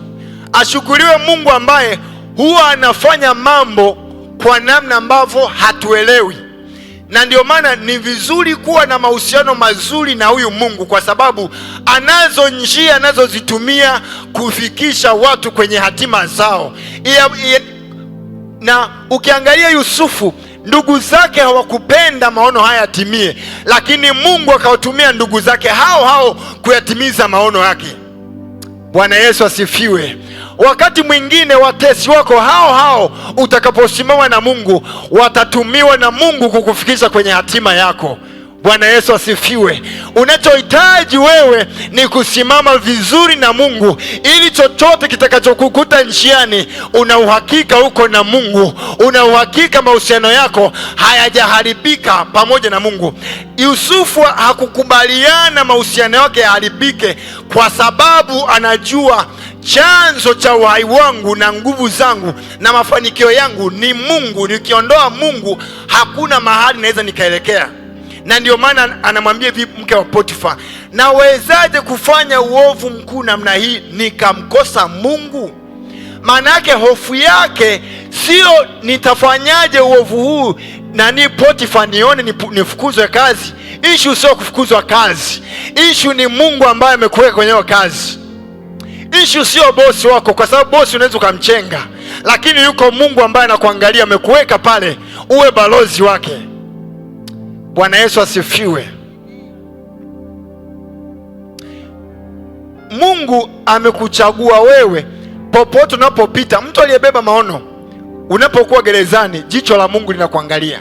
Ashukuriwe Mungu ambaye huwa anafanya mambo kwa namna ambavyo hatuelewi. Na ndio maana ni vizuri kuwa na mahusiano mazuri na huyu Mungu, kwa sababu anazo njia anazozitumia kufikisha watu kwenye hatima zao. Na ukiangalia Yusufu, ndugu zake hawakupenda maono haya yatimie, lakini Mungu akawatumia ndugu zake hao hao kuyatimiza maono yake. Bwana Yesu asifiwe. Wakati mwingine watesi wako hao hao utakaposimama na Mungu watatumiwa na Mungu kukufikisha kwenye hatima yako. Bwana Yesu asifiwe. Unachohitaji wewe ni kusimama vizuri na Mungu, ili chochote kitakachokukuta njiani una uhakika uko na Mungu, una uhakika mahusiano yako hayajaharibika pamoja na Mungu. Yusufu hakukubaliana mahusiano yake yaharibike, kwa sababu anajua chanzo cha uhai wangu na nguvu zangu na mafanikio yangu ni Mungu. Nikiondoa Mungu hakuna mahali naweza nikaelekea. Na ndio maana anamwambia hivi mke wa Potifa, nawezaje kufanya uovu mkuu namna hii nikamkosa Mungu? Maana yake hofu yake sio nitafanyaje uovu huu nani Potifa nione nifukuzwe kazi. Issue sio kufukuzwa kazi, issue ni Mungu ambaye amekuweka kwenye hiyo kazi. Issue sio bosi wako, kwa sababu bosi unaweza ukamchenga, lakini yuko Mungu ambaye anakuangalia, amekuweka pale uwe balozi wake. Bwana Yesu asifiwe. Mungu amekuchagua wewe popote unapopita. Mtu aliyebeba maono, unapokuwa gerezani jicho la Mungu linakuangalia,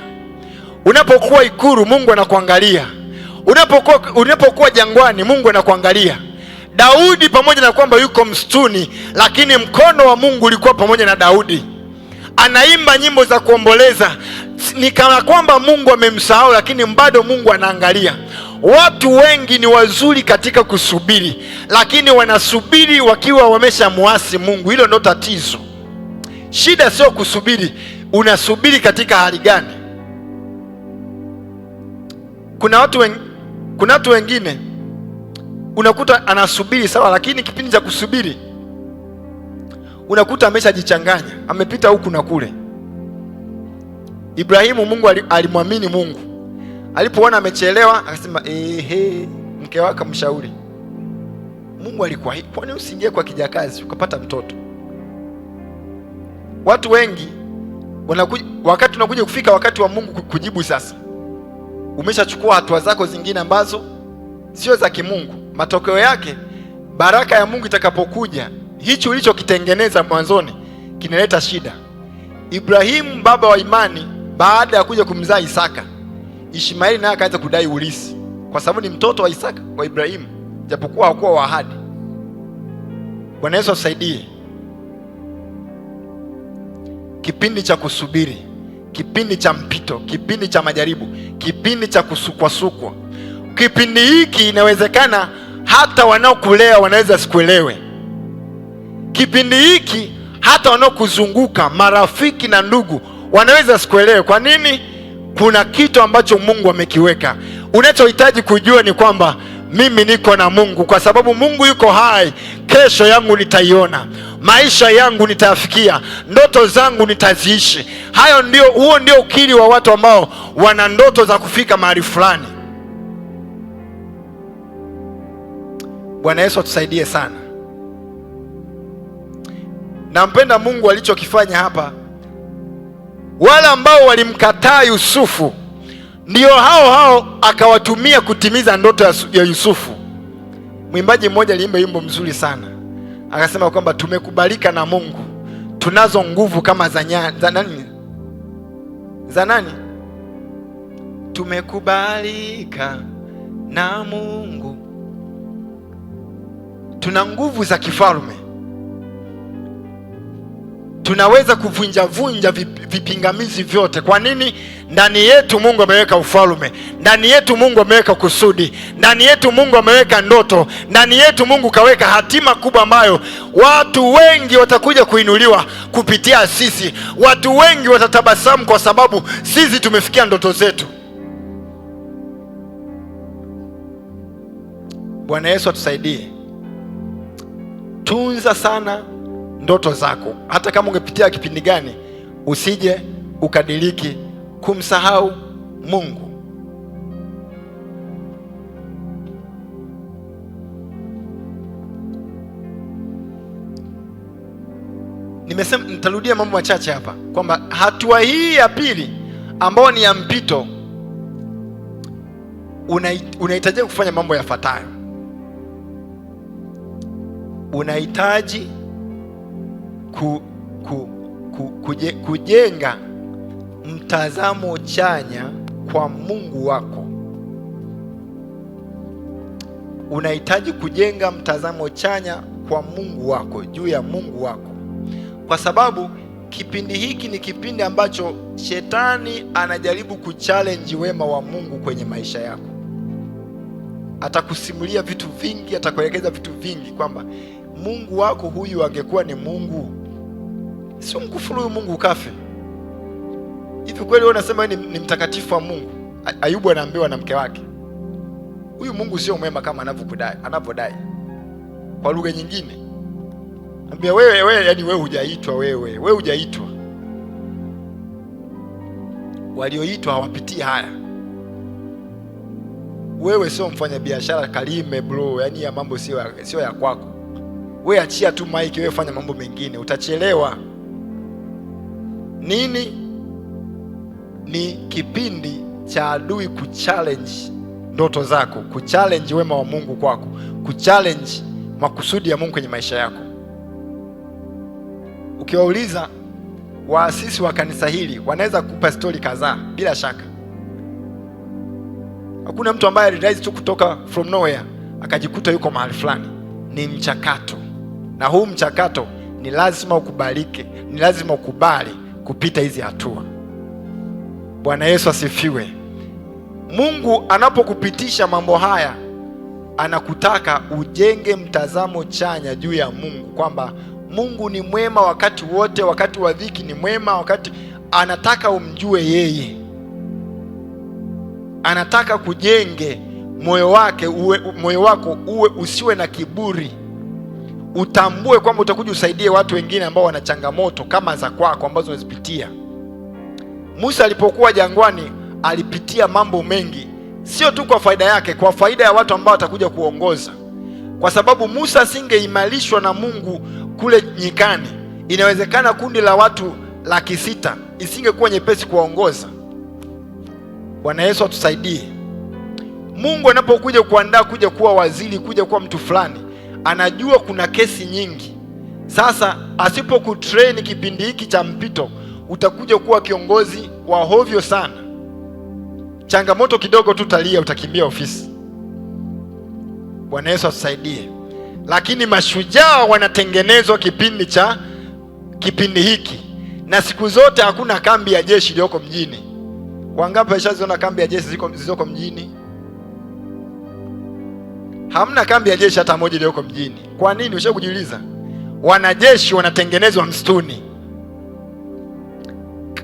unapokuwa Ikulu Mungu anakuangalia, unapokuwa jangwani Mungu anakuangalia. Daudi pamoja na kwamba yuko msituni, lakini mkono wa Mungu ulikuwa pamoja na Daudi. Anaimba nyimbo za kuomboleza, ni kama kwamba Mungu amemsahau, lakini bado Mungu anaangalia. Watu wengi ni wazuri katika kusubiri, lakini wanasubiri wakiwa wameshamuasi Mungu. Hilo ndo tatizo. Shida sio kusubiri, unasubiri katika hali gani? Kuna watu wengine unakuta anasubiri sawa, lakini kipindi cha kusubiri unakuta ameshajichanganya, amepita huku na kule. Ibrahimu, Mungu alimwamini Mungu. Alipoona amechelewa akasema mke wake mshauri. Mungu alikuwa, kwani usiingie kwa kijakazi ukapata mtoto? Watu wengi wakati unakuja kufika wakati wa Mungu kujibu, sasa umeshachukua hatua zako zingine ambazo sio za kimungu. Matokeo yake baraka ya Mungu itakapokuja, hicho ulichokitengeneza mwanzoni kinaleta shida. Ibrahimu baba wa imani, baada ya kuja kumzaa Isaka, Ishmaeli naye akaanza kudai ulisi, kwa sababu ni mtoto wa Isaka wa Ibrahimu, japokuwa hakuwa wa ahadi. Bwana Yesu asaidie. Kipindi cha kusubiri, kipindi cha mpito, kipindi cha majaribu, kipindi cha kusukwasukwa, kipindi hiki inawezekana hata wanaokulea wanaweza sikuelewe. Kipindi hiki hata wanaokuzunguka, marafiki na ndugu, wanaweza sikuelewe. Kwa nini? Kuna kitu ambacho Mungu amekiweka. Unachohitaji kujua ni kwamba mimi niko na Mungu, kwa sababu Mungu yuko hai. Kesho yangu nitaiona, maisha yangu nitayafikia, ndoto zangu nitaziishi. Huo ndio ukiri wa watu ambao wana ndoto za kufika mahali fulani. Bwana Yesu atusaidie sana. Nampenda Mungu alichokifanya hapa. Wale ambao walimkataa Yusufu ndio hao akawatumia kutimiza ndoto ya Yusufu. Mwimbaji mmoja aliimba wimbo mzuri sana, akasema kwamba tumekubalika na Mungu, tunazo nguvu kama za nani? Tumekubalika na Mungu, tuna nguvu za kifalme, tunaweza kuvunja vipingamizi vyote. Kwa nini? Ndani yetu Mungu ameweka ufalme, ndani yetu Mungu ameweka kusudi, ndani yetu Mungu ameweka ndoto, ndani yetu Mungu kaweka hatima kubwa ambayo watu wengi watakuja kuinuliwa kupitia sisi. Watu wengi watatabasamu kwa sababu sisi tumefikia ndoto zetu. Bwana Yesu atusaidie. Tunza sana ndoto zako. Hata kama ungepitia kipindi gani, usije ukadiriki kumsahau Mungu. Nimesema nitarudia mambo machache hapa, kwamba hatua hii ya pili ambayo ni ya mpito, unahitaji kufanya mambo yafuatayo. Unahitaji kujenga mtazamo chanya kwa Mungu wako. Unahitaji kujenga mtazamo chanya kwa Mungu wako, juu ya Mungu wako, kwa sababu kipindi hiki ni kipindi ambacho shetani anajaribu kuchallenge wema wa Mungu kwenye maisha yako. Atakusimulia vitu vingi, atakuelekeza vitu vingi kwamba Mungu wako huyu angekuwa ni Mungu, sio mkufuru huyu Mungu ukafe. Hivi kweli wewe unasema ni mtakatifu wa Mungu? Ayubu anaambiwa na mke wake, huyu Mungu sio mwema kama anavyodai. Kwa lugha nyingine, anambia wewe, yani wewe hujaitwa, wewe hujaitwa. Walioitwa hawapitii haya. Wewe sio mfanya biashara Kalime bro, yani ya mambo sio ya kwako. Wewe achia tu maiki, wewe fanya mambo mengine, utachelewa. Nini? Ni kipindi cha adui kuchallenge ndoto zako, kuchallenge wema wa Mungu kwako, kuchallenge makusudi ya Mungu kwenye maisha yako. Ukiwauliza waasisi wa kanisa hili, wanaweza kukupa story kadhaa bila shaka. Hakuna mtu ambaye alirise tu kutoka from nowhere akajikuta yuko mahali fulani. Ni mchakato, na huu mchakato ni lazima ukubalike, ni lazima ukubali kupita hizi hatua. Bwana Yesu asifiwe. Mungu anapokupitisha mambo haya, anakutaka ujenge mtazamo chanya juu ya Mungu, kwamba Mungu ni mwema wakati wote, wakati wa dhiki ni mwema, anataka umjue yeye. Anataka kujenge moyo wako uwe usiwe na kiburi. Utambue kwamba utakuja usaidie watu wengine ambao wana changamoto kama za kwako ambazo unazipitia. Musa alipokuwa jangwani alipitia mambo mengi, sio tu kwa faida yake, kwa faida ya watu ambao atakuja kuongoza. Kwa sababu Musa asingeimarishwa na Mungu kule nyikani, inawezekana kundi la watu 600,000 isingekuwa nyepesi kuwaongoza. Bwana Yesu atusaidie. Mungu anapokuja kuandaa kuja kuwa waziri, kuja kuwa mtu fulani, anajua kuna kesi nyingi. Sasa asipokutrain kipindi hiki cha mpito, utakuja kuwa kiongozi wa hovyo sana. Changamoto kidogo tu utalia, utakimbia ofisi. Bwana Yesu atusaidie. Lakini mashujaa wanatengenezwa kipindi hiki, na siku zote hakuna kambi ya jeshi iliyoko mjini. Wangapi washaziona kambi ya jeshi zilizoko mjini? Hamna kambi ya jeshi hata moja iliyoko mjini. Kwa nini? Ushawahi kujiuliza? Wanajeshi wanatengenezwa msituni.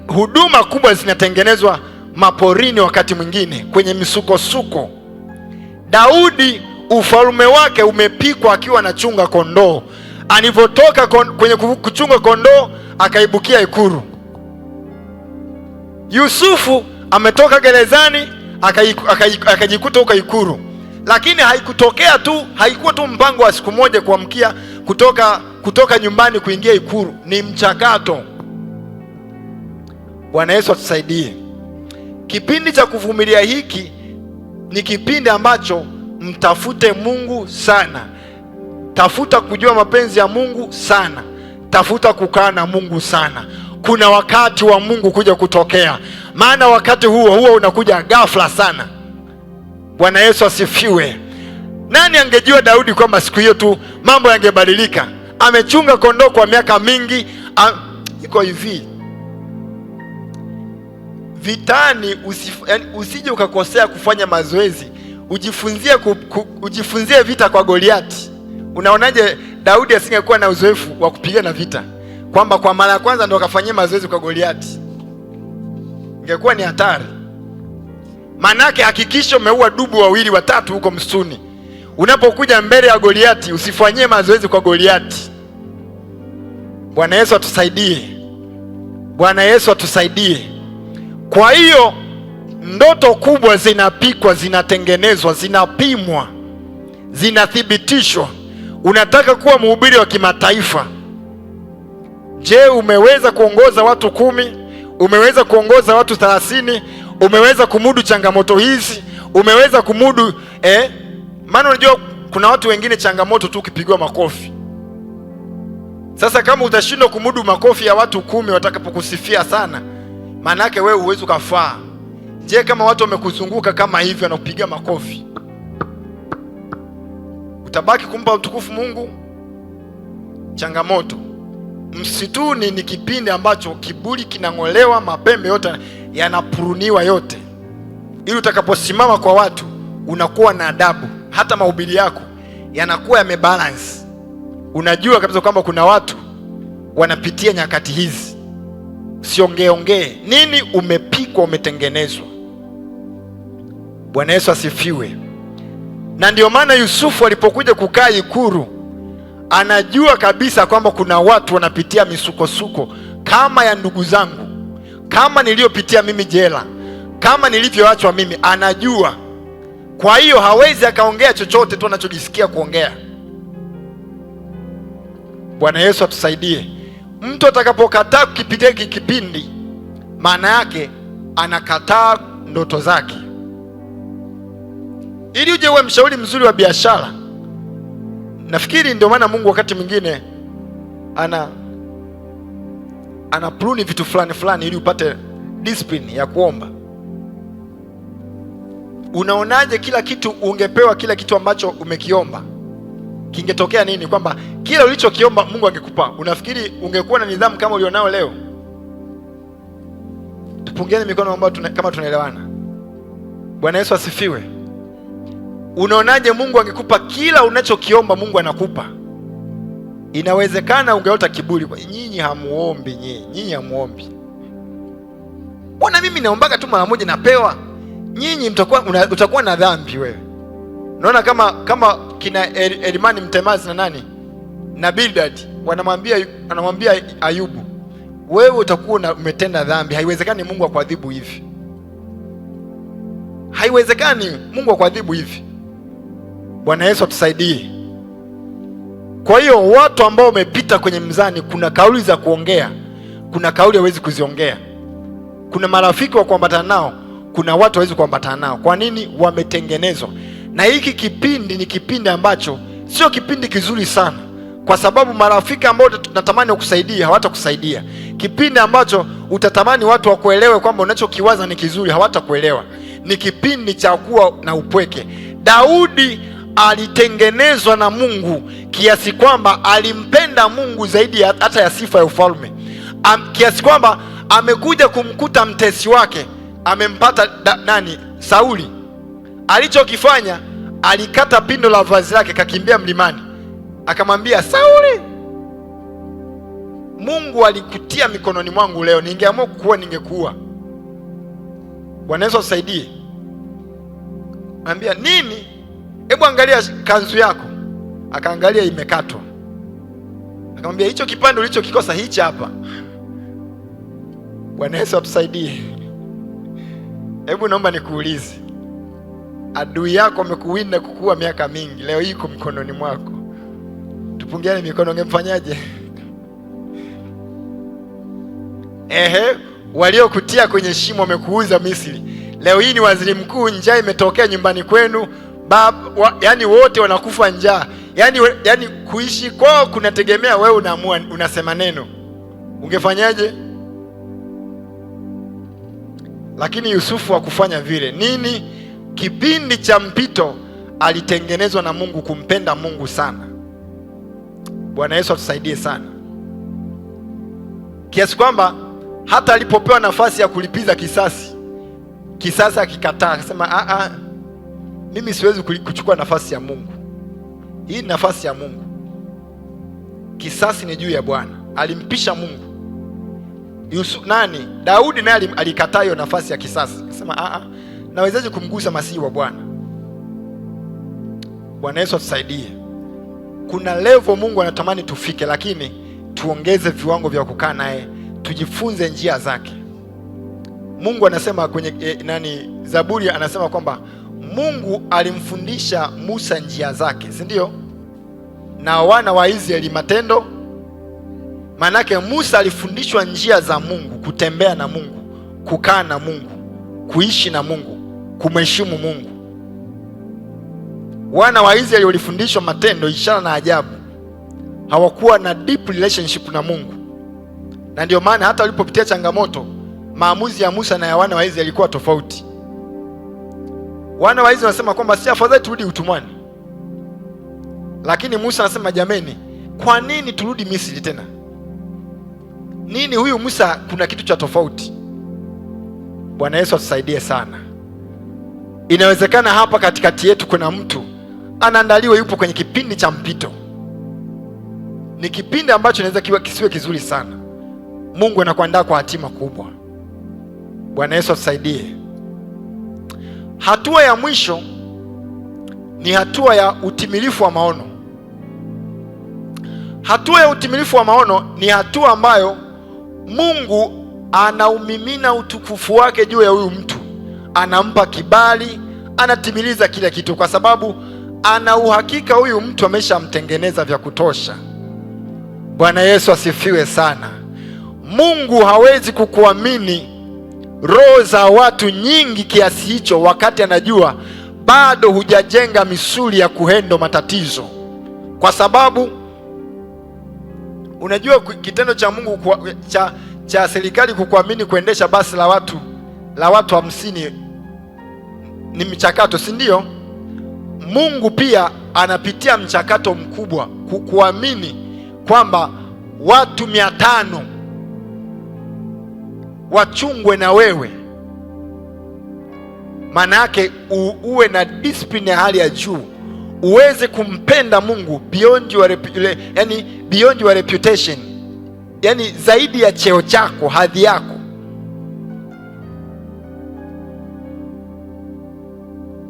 Huduma kubwa zinatengenezwa maporini, wakati mwingine kwenye misukosuko. Daudi ufalme wake umepikwa akiwa anachunga kondoo. Alivyotoka kwenye kuchunga kondoo akaibukia ikulu. Yusufu ametoka gerezani akajikuta huko ikulu, lakini haikutokea tu, haikuwa tu mpango wa siku moja kuamkia kutoka nyumbani kuingia ikulu. Ni mchakato. Bwana Yesu atusaidie. Kipindi cha kuvumilia hiki ni kipindi ambacho mtafute Mungu sana. Tafuta kujua mapenzi ya Mungu sana. Tafuta kukaa na Mungu sana. Kuna wakati wa Mungu kuja kutokea, maana wakati huo unakuja ghafla sana. Bwana Yesu asifiwe. Nani angejua Daudi kwamba siku hiyo tu mambo yangebadilika? Amechunga kondoo kwa miaka mingi. Iko hivi, vitani usije ukakosea kufanya mazoezi, ujifunzie vita kwa Goliati. Unaonaje Daudi asingekuwa na uzoefu wa kupigana vita, kwamba kwa mara ya kwanza ndo akafanyia mazoezi kwa Goliati? Ingekuwa ni hatari. Manake hakikisha umeua dubu 2 watatu huko msituni. Unapokuja mbele ya Goliati usifanyie mazoezi kwa Goliati. Bwana Yesu atusaidie. Bwana Yesu atusaidie. Kwa hiyo ndoto kubwa zinapikwa, zinatengenezwa, zinapimwa, zinathibitishwa. Unataka kuwa mhubiri wa kimataifa. Je, umeweza kuongoza watu 10? Umeweza kuongoza watu 30? Umeweza kumudu changamoto hizi? Umeweza kumudu maana unajua kuna watu wengine changamoto tu ukipigwa makofi. Sasa kama utashindwa kumudu makofi ya watu 10 watakapokusifia sana, maana yake wewe huwezi kufaa. Je, kama watu wamekuzunguka kama hivyo wanakupiga makofi, utabaki kumpa utukufu Mungu? Changamoto. Msituni ni kipindi ambacho kiburi kinang'olewa, mapembe yote yanapuruniwa yote, ili utakaposimama kwa watu unakuwa na adabu. Hata mahubiri yako yanakuwa yamebalance. Unajua kabisa kwamba kuna watu wanapitia nyakati hizi. Siongeongee nini, umepikwa, umetengenezwa. Bwana Yesu asifiwe. Na ndio maana Yusufu alipokuja kukaa ikulu, anajua kabisa kwamba kuna watu wanapitia misukosuko kama ya ndugu zangu, kama niliyopitia mimi jela, kama nilivyoachwa mimi, anajua. Kwa hiyo hawezi akaongea chochote tu anachojisikia kuongea. Bwana Yesu atusaidie. Mtu atakapokataa kukipitia hiki kipindi, maana yake anakataa ndoto zake. Ili uje uwe mshauri mzuri wa biashara, nafikiri ndio maana Mungu wakati mwingine ana pruni vitu fulani ili upate discipline ya kuomba. Unaonaje kila kitu ungepewa kila kitu ambacho umekiomba? Kingetokea nini? Kwamba kila ulichokiomba Mungu angekupa. Unafikiri ungekuwa na nidhamu kama ulionao leo? Tupungiane mikono ambao kama tunaelewana. Bwana Yesu asifiwe. Unaonaje Mungu angekupa kila unachokiomba Mungu anakupa? Inawezekana ungeota kiburi. Nyinyi hamuombi, nyinyi hamuombi. Mbona mimi naombaga tu mara moja napewa? Nyinyi utakuwa na dhambi wewe. Unaona kama kina Elimani Mtemazi na nani na Bildad anamwambia Ayubu, wewe utakuwa umetenda dhambi. Haiwezekani Mungu akuadhibu hivi. Haiwezekani Mungu akuadhibu hivi. Bwana Yesu atusaidie. Kwa hiyo watu ambao wamepita kwenye mzani, kuna kauli za kuongea, kuna kauli hawezi kuziongea. Kuna marafiki wa kuambatana nao, kuna watu hawezi kuambatana nao. Kwa nini? Wametengenezwa. Na hiki kipindi ni kipindi ambacho sio kipindi kizuri sana, kwa sababu marafiki ambao tunatamani wakusaidia hawatakusaidia. Kipindi ambacho utatamani watu wakuelewe kwamba unachokiwaza ni kizuri, hawatakuelewa. Ni kipindi cha kuwa na upweke. Daudi alitengenezwa na Mungu kiasi kwamba alimpenda Mungu zaidi hata ya sifa ya ufalme, kiasi kwamba amekuja kumkuta mtesi wake amempata Sauli. Alichokifanya, alikata pindo la vazi lake, kakimbia mlimani, akamwambia Sauli, Mungu alikutia mikononi mwangu leo, ningeamua kukuua ningekuua. Bwana Yesu asaidie. Anambia nini? Hebu angalia kanzu yako. Akaangalia imekatwa. Akamwambia hicho kipande ulichokikosa hichi hapa. Bwana Yesu atusaidie. Hebu naomba nikuulize, adui yako amekuwinda kukuua miaka mingi, leo iko mikononi mwako, tupungiane mikono, ungemfanyaje? Waliokutia kwenye shimo wamekuuza Misri, leo hii ni waziri mkuu, njaa imetokea nyumbani kwenu, yani wote wanakufa njaa, yani kuishi kwao kunategemea wewe unaamua, unasema neno, ungefanyaje? Lakini Yusufu hakufanya vile. Nini? Kipindi cha mpito alitengenezwa na Mungu kumpenda Mungu sana. Bwana Yesu atusaidie sana, kiasi kwamba hata alipopewa nafasi ya kulipiza kisasi akikataa, akasema mimi siwezi kuchukua nafasi ya Mungu, hii ni nafasi ya Mungu, kisasi ni juu ya Bwana. Alimpisha Mungu. Daudi naye alikataa hiyo nafasi ya kisasi, akasema nawezaje kumgusa masihi wa Bwana? Bwana Yesu atusaidie. Kuna level Mungu anatamani tufike, lakini tuongeze viwango vya kukaa naye, tujifunze njia zake. Mungu anasema kwenye Zaburi anasema kwamba Mungu alimfundisha Musa njia zake, si ndio? Na wana wa Israeli matendo. Manake Musa alifundishwa njia za Mungu, kutembea na Mungu, kukaa na Mungu, kuishi na Mungu, kumheshimu Mungu. Wana wa Israeli walifundishwa matendo, ishara na ajabu. Hawakuwa na deep relationship na Mungu. Na ndio maana hata walipopitia changamoto, maamuzi ya Musa na ya wana wa Israeli yalikuwa tofauti. Wana wa Israeli wanasema kwamba si afadhali turudi utumwani, lakini Musa anasema jameni, kwa nini turudi Misri tena? Nini huyu Musa, kuna kitu cha tofauti. Bwana Yesu atusaidie sana. Inawezekana hapa katikati yetu kuna mtu anaandaliwa, yupo kwenye kipindi cha mpito. Ni kipindi ambacho inaweza kisiwe kizuri sana. Mungu anakuandaa kwa hatima kubwa. Bwana Yesu atusaidie. Hatua ya mwisho ni hatua ya utimilifu wa maono. Hatua ya utimilifu wa maono ni hatua ambayo Mungu anaumimina utukufu wake juu ya huyu mtu, anampa kibali, anatimiliza kila kitu, kwa sababu ana uhakika huyu mtu ameshamtengeneza vya kutosha. Bwana Yesu asifiwe sana. Mungu hawezi kukuamini roho za watu nyingi kiasi hicho wakati anajua bado hujajenga misuli ya kuhendo matatizo, kwa sababu unajua kitendo cha Mungu cha serikali kukuamini kuendesha basi la watu 50 ni mchakato, si ndio? Mungu pia anapitia mchakato mkubwa kukuamini kwamba watu 500 wachungwe na wewe. Maana yake uwe na discipline ya hali ya juu, uweze kumpenda Mungu beyond your reputation, yani zaidi ya cheo chako, hadhi yako.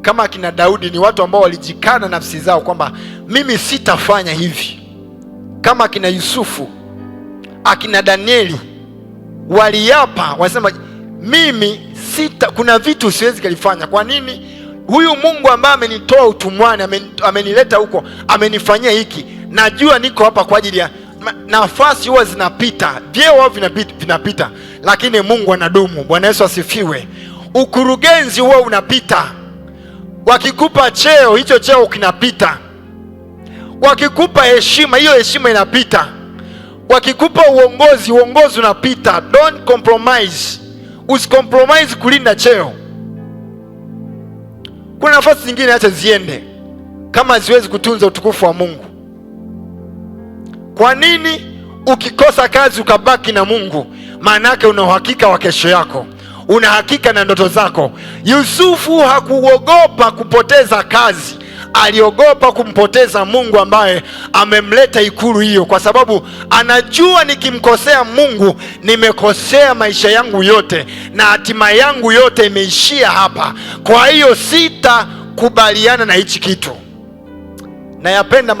Kama akina Daudi ni watu ambao walijikana nafsi zao kwamba mimi sitafanya hivi. Kama akina Yusufu, akina Danieli waliapa, wasema mimi kuna vitu siwezi kulifanya. Kwa nini? Huyu Mungu ambaye amenitoa utumwani, amenileta huko, amenifanyia hiki. Najua niko hapa kwa ajili ya nafasi. Huwa zinapita, vyeo vinapita, lakini Mungu anadumu. Bwana Yesu asifiwe. Ukurugenzi huwa unapita, wakikupa cheo, hicho cheo kinapita. Wakikupa heshima, hiyo heshima inapita. Wakikupa uongozi unapita. Don't compromise. Usicompromise kulinda cheo. Kuna nafasi zingine acha ziende kama ziwezi kutunza utukufu wa Mungu. Kwa nini ukikosa kazi ukabaki na Mungu? Maana yake una uhakika wa kesho yako, una hakika na ndoto zako. Yusufu hakuogopa kupoteza kazi, aliogopa kumpoteza Mungu ambaye amemleta ikulu hiyo, kwa sababu anajua nikimkosea Mungu nimekosea maisha yangu yote na hatima yangu yote imeishia hapa. Kwa hiyo sitakubaliana na hichi kitu. Nayapenda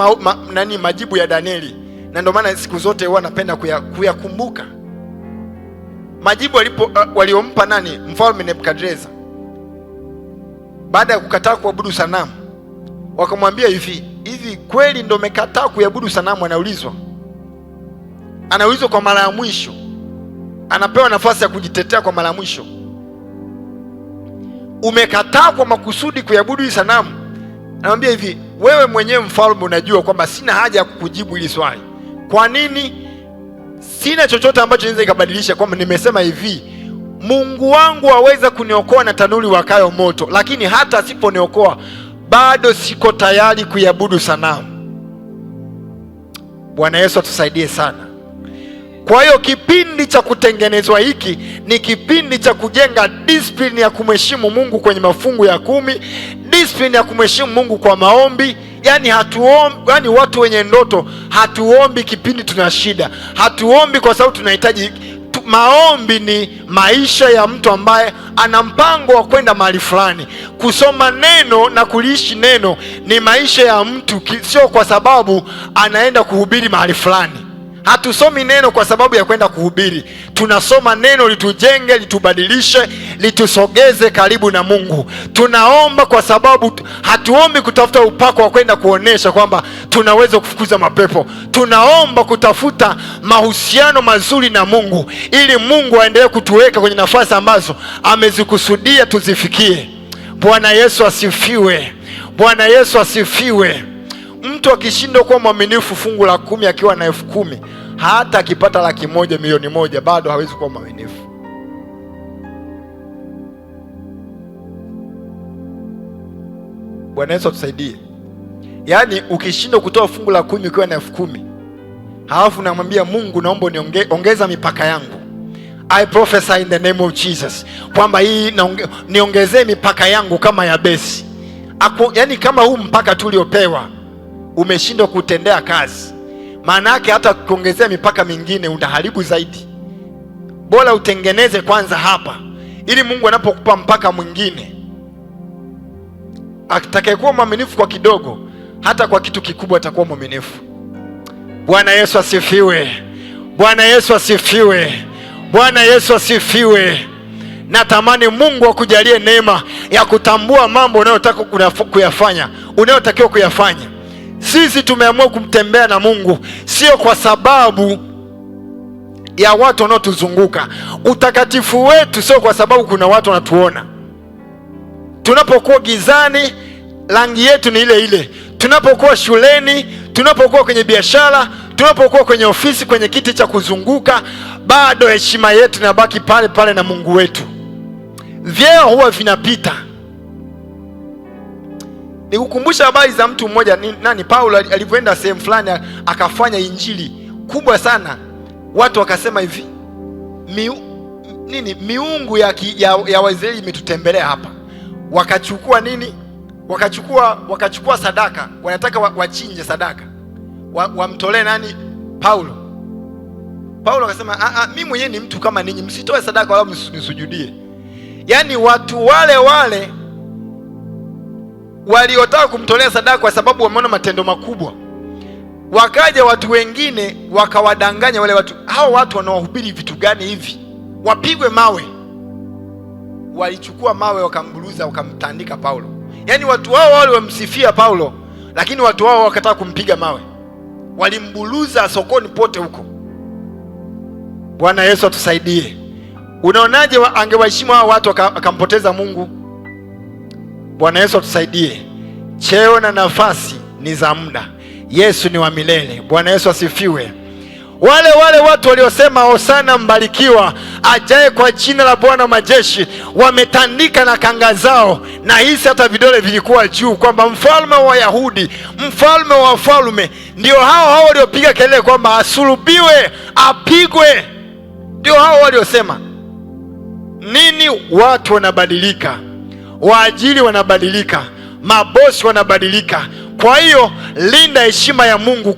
majibu ya Danieli, na ndio maana siku zote huwa napenda kuyakumbuka majibu waliompa nani? Mfalme Nebukadreza. Baada ya kukataa kuabudu sanamu, wakamwambia hivi kweli ndio umekataa kuabudu sanamu? Anaulizwa kwa mara ya mwisho, anapewa nafasi ya kujitetea kwa mara ya mwisho. Umekataa kwa makusudi kuabudu hii sanamu? Anamwambia hivi, wewe mwenyewe mfalme unajua kwamba sina haja ya kukujibu hili swali. Kwa nini? Sina chochote ambacho naweza ikabadilisha kwamba nimesema hivi, Mungu wangu aweza kuniokoa na tanuri wakayo moto, lakini hata asiponiokoa bado siko tayari kuabudu sanamu. Bwana Yesu atusaidie sana. Kwa hiyo kipindi cha kutengenezwa hiki ni kipindi cha kujenga discipline ya kumheshimu Mungu kwenye mafungu ya 10, discipline ya kumheshimu Mungu kwa maombi. Yani hatuombi, watu wenye ndoto hatuombi kipindi tuna shida, hatuombi kwa sababu tunahitaji. Maombi ni maisha ya mtu ambaye ana mpango wa kwenda mahali fulani. Kusoma neno na kuliishi neno ni maisha ya mtu, sio kwa sababu anaenda kuhubiri mahali fulani. Hatusomi neno kwa sababu ya kwenda kuhubiri. Tunasoma neno litujenge, litubadilishe, litusogeze karibu na Mungu. Tunaomba kwa sababu hatuombi kutafuta upako wa kwenda kuonesha kwamba tunaweza kufukuza mapepo. Tunaomba kutafuta mahusiano mazuri na Mungu, ili Mungu aendelee kutuweka kwenye nafasi ambazo amezikusudia tuzifikie. Bwana Yesu asifiwe. Bwana Yesu asifiwe. Mtu akishindwa kuwa mwaminifu fungu la 10 akiwa na 10,000, hata akipata 100,000, milioni 1, bado hawezi kuwa mwaminifu. Bwana Yesu atusaidie. Yaani ukishindwa kutoa fungu la 10 ukiwa na 10,000, halafu namwambia Mungu, naomba ongeza mipaka yangu. I prophesy in the name of Jesus kwamba hii niongezee mipaka yangu kama Yabesi. Yaani kama huu mpaka tuliopewa umeshindwa kutendea kazi, maana yake hata kuongezea mipaka mingine utaharibu zaidi. Bora utengeneze kwanza hapa, ili Mungu anapokupa mpaka mwingine, atakayekuwa mwaminifu kwa kidogo, hata kwa kitu kikubwa atakuwa mwaminifu. Bwana Yesu asifiwe. Bwana Yesu asifiwe. Bwana Yesu asifiwe. Natamani Mungu akujalie neema ya kutambua mambo unayotaka kuyafanya, unayotakiwa kuyafanya. Sisi tumeamua kumtembea na Mungu sio kwa sababu ya watu wanaotuzunguka. Utakatifu wetu sio kwa sababu kuna watu wanatuona. Tunapokuwa gizani, rangi yetu ni ile ile. Tunapokuwa shuleni, tunapokuwa kwenye biashara, tunapokuwa kwenye ofisi, kwenye kiti cha kuzunguka, bado heshima yetu inabaki pale pale na Mungu wetu. Vyeo huwa vinapita. Nikukumbusha habari za mtu mmoja, Paulo alivyoenda sehemu fulani akafanya injili kubwa sana. Watu wakasema hivi, miungu ya Waisraeli imetutembelea hapa. Wakachukua nini? Wakachukua sadaka, wanataka wachinje sadaka, wamtolee nani? Paulo. Paulo akasema, mimi mwenyewe ni mtu kama ninyi, msitoe sadaka wala mnisujudie. Yaani watu wale waliotaka kumtolea sadaka kwa sababu wameona matendo makubwa, wakaja watu wengine wakawadanganya wale watu. Hao watu wanaohubiri vitu gani hivi? Wapigwe mawe. Walichukua mawe wakamburuza, wakamtandika Paulo. Yaani watu wao wale wamsifia Paulo, lakini watu wao wakataka kumpiga mawe. Walimburuza sokoni pote huko. Bwana Yesu atusaidie. Unaonaje angewaheshimu hao watu akampoteza Mungu? Bwana Yesu atusaidie. Cheo na nafasi ni za muda, Yesu ni wa milele. Bwana Yesu asifiwe. Wale watu waliosema hosana mbarikiwa ajaye kwa jina la Bwana majeshi, wametandika na kanga zao, na hisi hata vidole vilikuwa juu, kwamba mfalme wa Wayahudi, mfalme wa wafalme. Ndio hao waliopiga kelele kwamba asulubiwe, apigwe. Ndio hao waliosema nini? Watu wanabadilika, waajiri wanabadilika, mabosi wanabadilika. Kwa hiyo linda heshima ya Mungu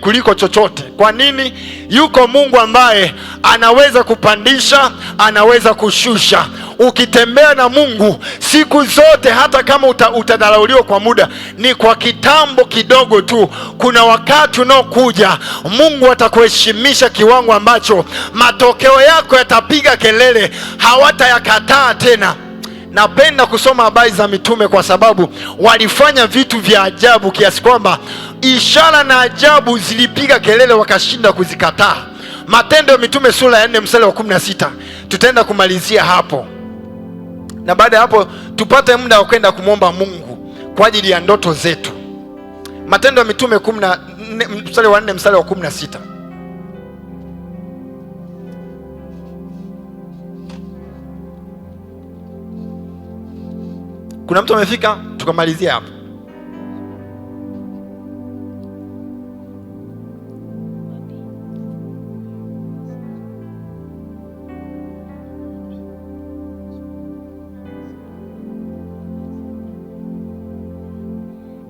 kuliko chochote. Kwa nini? Yuko Mungu ambaye anaweza kupandisha, anaweza kushusha. Ukitembea na Mungu siku zote, hata kama utadharauliwa kwa muda, ni kwa kitambo kidogo tu. Kuna wakati unaokuja Mungu atakuheshimisha kiwango ambacho matokeo yako yatapiga kelele, hawatayakataa tena. Napenda kusoma habari za mitume kwa sababu walifanya vitu vya ajabu kiasi kwamba ishara na ajabu zilipiga kelele, wakashinda kuzikataa. Matendo ya Mitume sura ya 4 mstari wa 16. Tutaenda kumalizia hapo, na baada ya hapo tupate muda wa kwenda kumwomba Mungu kwa ajili ya ndoto zetu. Matendo ya Mitume 14 mstari wa 4 mstari wa 16. Kuna mtu amefika? Tukamalizia hapo.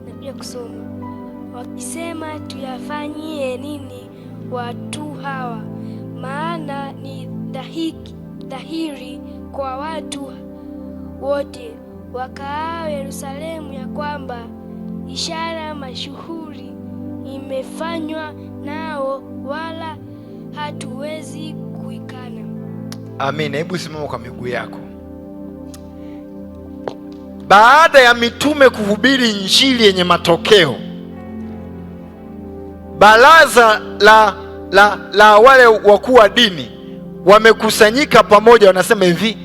Napia kusoma wakisema, tuyafanyie nini watu hawa? Maana ni dhahiri kwa watu wote wakaao Yerusalemu ya kwamba ishara mashuhuri imefanywa nao, wala hatuwezi kuikana. Amen. Hebu simama kwa miguu yako. Baada ya mitume kuhubiri injili yenye matokeo, baraza la wale wakuu wa dini wamekusanyika pamoja, wanasema hivi,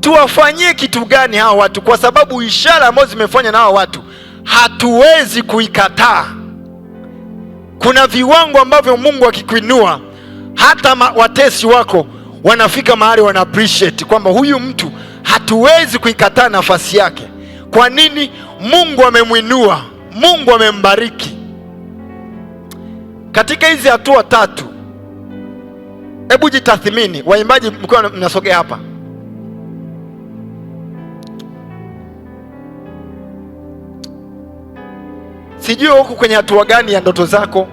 tuwafanyie kitu gani hawa watu? Kwa sababu ishara ambazo zimefanywa na hawa watu hatuwezi kuikataa. Kuna viwango ambavyo Mungu akikuinua, hata watesi wako wanafika mahali wana appreciate kwamba huyu mtu hatuwezi kuikataa nafasi yake. Kwa nini? Mungu amemwinua, Mungu amembariki. Katika hizi hatua tatu, hebu jitathmini. Waimbaji mkiwa mnasogea hapa, sijui huku kwenye hatua gani ya ndoto zako.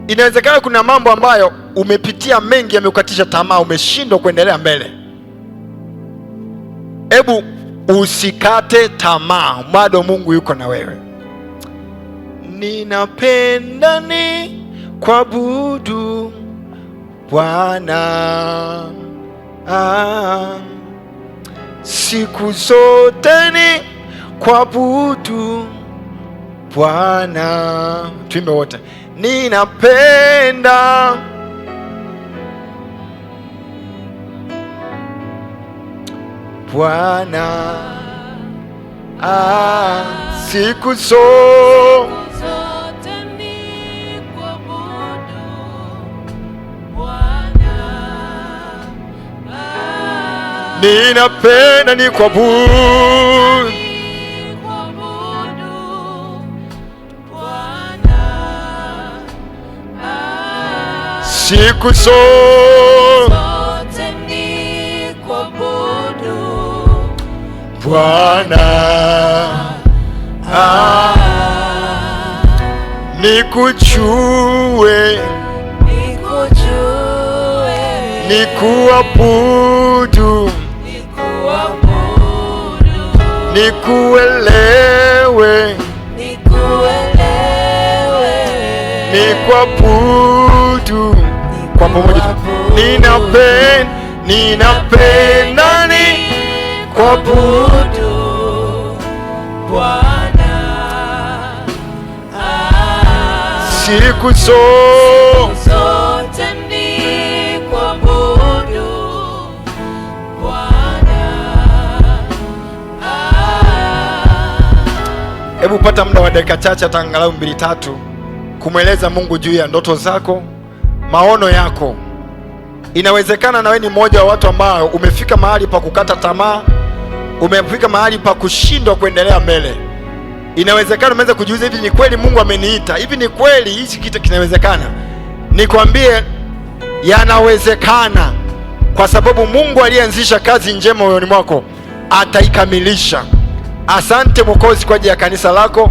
Inawezekana kuna mambo ambayo umepitia mengi, yamekukatisha tamaa, umeshindwa kuendelea mbele. Hebu usikate tamaa, bado Mungu yuko na wewe. Ninapenda ni kuabudu Bwana siku zote, ni kuabudu Bwana. Tuimbe wote. Ninapenda Bwana siku zote, ni kuabudu Bwana. Ninapenda ni kuabudu siku zote, ni kuabudu Bwana. Nikujue, nikuabudu, nikuelewe, nikuabudu kwa pamoja. Ninapenda ni kuabudu Bwana siku zote, ni kuabudu Bwana. Hebu pata muda wa dakika chache, hata angalau 2-3, kumweleza Mungu juu ya ndoto zako, maono yako. Inawezekana na wewe ni mmoja wa watu ambao umefika mahali pa kukata tamaa, umefika mahali pa kushindwa kuendelea mbele. Inawezekana umeweza kujiuliza, hivi ni kweli Mungu ameniita? Hivi ni kweli hichi kitu kinawezekana? Nikwambie, yanawezekana, kwa sababu Mungu aliyeanzisha kazi njema moyoni mwako ataikamilisha. Asante Mwokozi kwa ajili ya kanisa lako.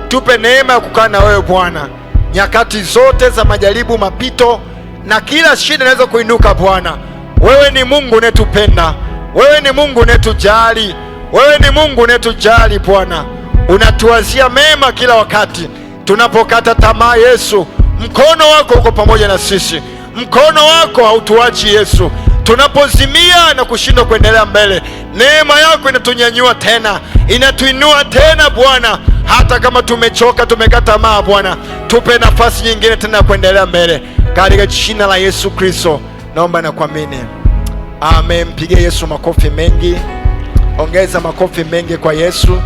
Tupe neema ya kukaa na wewe Bwana nyakati zote za majaribu, mapito na kila shida inaweza kuinuka. Bwana, wewe ni Mungu unayetupenda, wewe ni Mungu unayetujali, wewe ni Mungu unayetujali Bwana, unatuwazia mema kila wakati. Tunapokata tamaa Yesu, mkono wako uko pamoja na sisi, mkono wako hautuachi Yesu. Tunapozimia na kushindwa kuendelea mbele, neema yako inatunyanyua tena, inatuinua tena Bwana. Hata kama tumechoka, tumekata tamaa Bwana, tupe nafasi nyingine tena ya kuendelea mbele, katika jina la Yesu Kristo naomba na kuamini, amen. Mpigie Yesu makofi mengi, ongeza makofi mengi kwa Yesu.